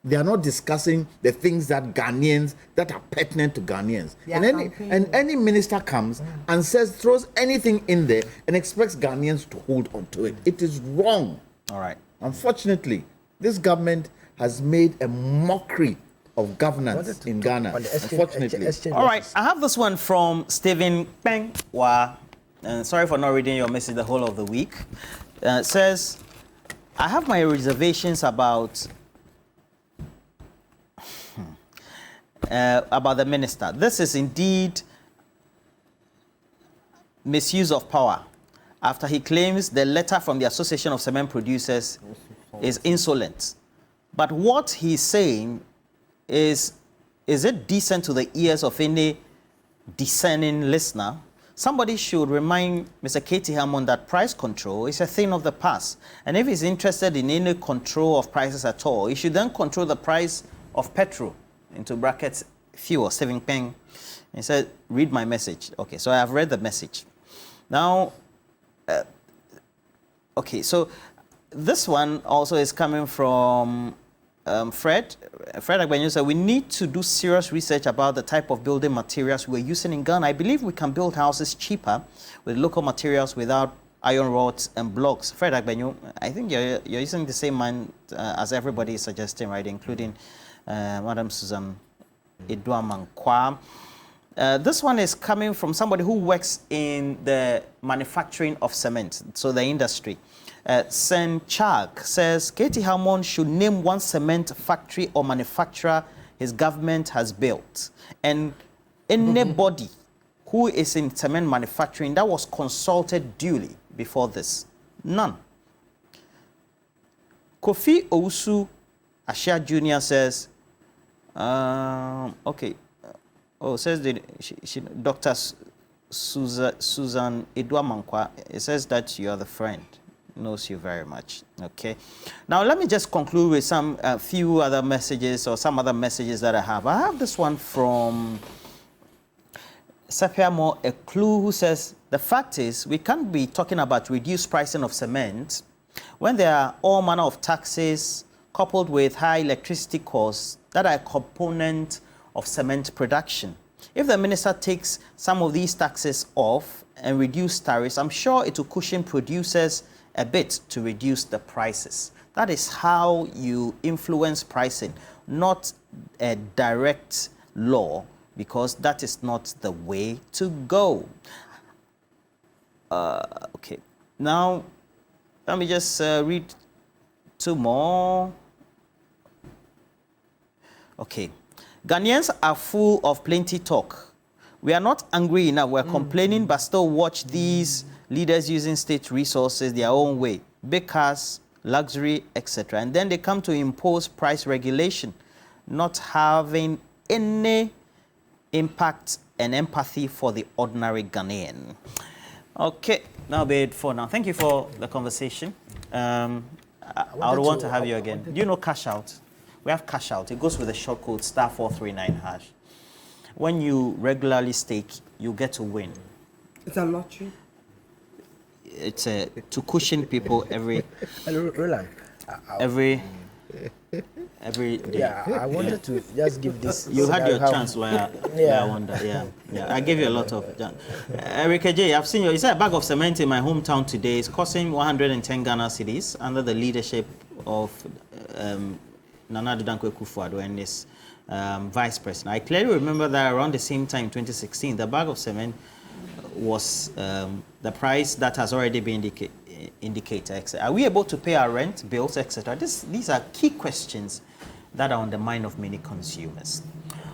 Speaker 4: They are not discussing the things that are pertinent to Ghanaians. And any minister comes and throws anything in there and expects Ghanaians to hold on to it. It is wrong.
Speaker 1: All right.
Speaker 4: Unfortunately, this government has made a mockery of governance in Ghana. Unfortunately.
Speaker 1: All right. I have this one from Stephen Peng Wa. And sorry for not reading your message the whole of the week. It says, I have my reservations about the minister. This is indeed misuse of power after he claims the letter from the Association of Cement Producers is insolent. But what he's saying is it decent to the ears of any discerning listener? Somebody should remind Mr. Katie Hammond that price control is a thing of the past. And if he's interested in any control of prices at all, he should then control the price of petrol, into brackets, fuel, Stephen Peng. He said, read my message. Okay, so I have read the message. Now, okay, so this one also is coming from Fred. Fred Agbenyu said, we need to do serious research about the type of building materials we're using in Ghana. I believe we can build houses cheaper with local materials without iron rods and blocks. Fred Agbenyu, I think you're using the same mind as everybody is suggesting, right, including Madam Susan Edouamankwa. This one is coming from somebody who works in the manufacturing of cement, so the industry. Sen Chag says, Katie Hammond should name one cement factory or manufacturer his government has built. And anybody who is in cement manufacturing that was consulted duly before this. None. Kofi Owusu Ashia Jr. says, okay. Oh, says Dr. Susan Edwamankwa, it says that you are the friend. Knows you very much. Okay. Now, let me just conclude with some few other messages or some other messages that I have. I have this one from Sapiamo Eklu, who says, the fact is, we can't be talking about reduced pricing of cement when there are all manner of taxes coupled with high electricity costs that are a component of cement production. If the minister takes some of these taxes off and reduce tariffs, I'm sure it will cushion producers a bit to reduce the prices. That is how you influence pricing, not a direct law, because that is not the way to go. Okay, now let me just read two more. Okay. Ghanaians are full of plenty talk. We are not angry enough. We're complaining, but still watch these leaders using state resources their own way. Big cars, luxury, etc. And then they come to impose price regulation, not having any impact and empathy for the ordinary Ghanaian. Okay, now be it for now. Thank you for the conversation. I would want to have you again. Do you know cash out? We have cash out. It goes with the short code *439#. When you regularly stake, you get to win.
Speaker 2: It's a lottery.
Speaker 1: It's to cushion people every day.
Speaker 3: Yeah, I wanted to just give this.
Speaker 1: You had your chance, lawyer. Yeah, I wonder. Yeah. I gave you a lot of. Erica J, I've seen you. You said a bag of cement in my hometown today is costing 110 Ghana cedis under the leadership of Nana Addo Dankwa Akufo-Addo and this vice president. I clearly remember that around the same time, 2016, the bag of cement was the price that has already been indicated. Are we able to pay our rent, bills, etc.? These are key questions that are on the mind of many consumers.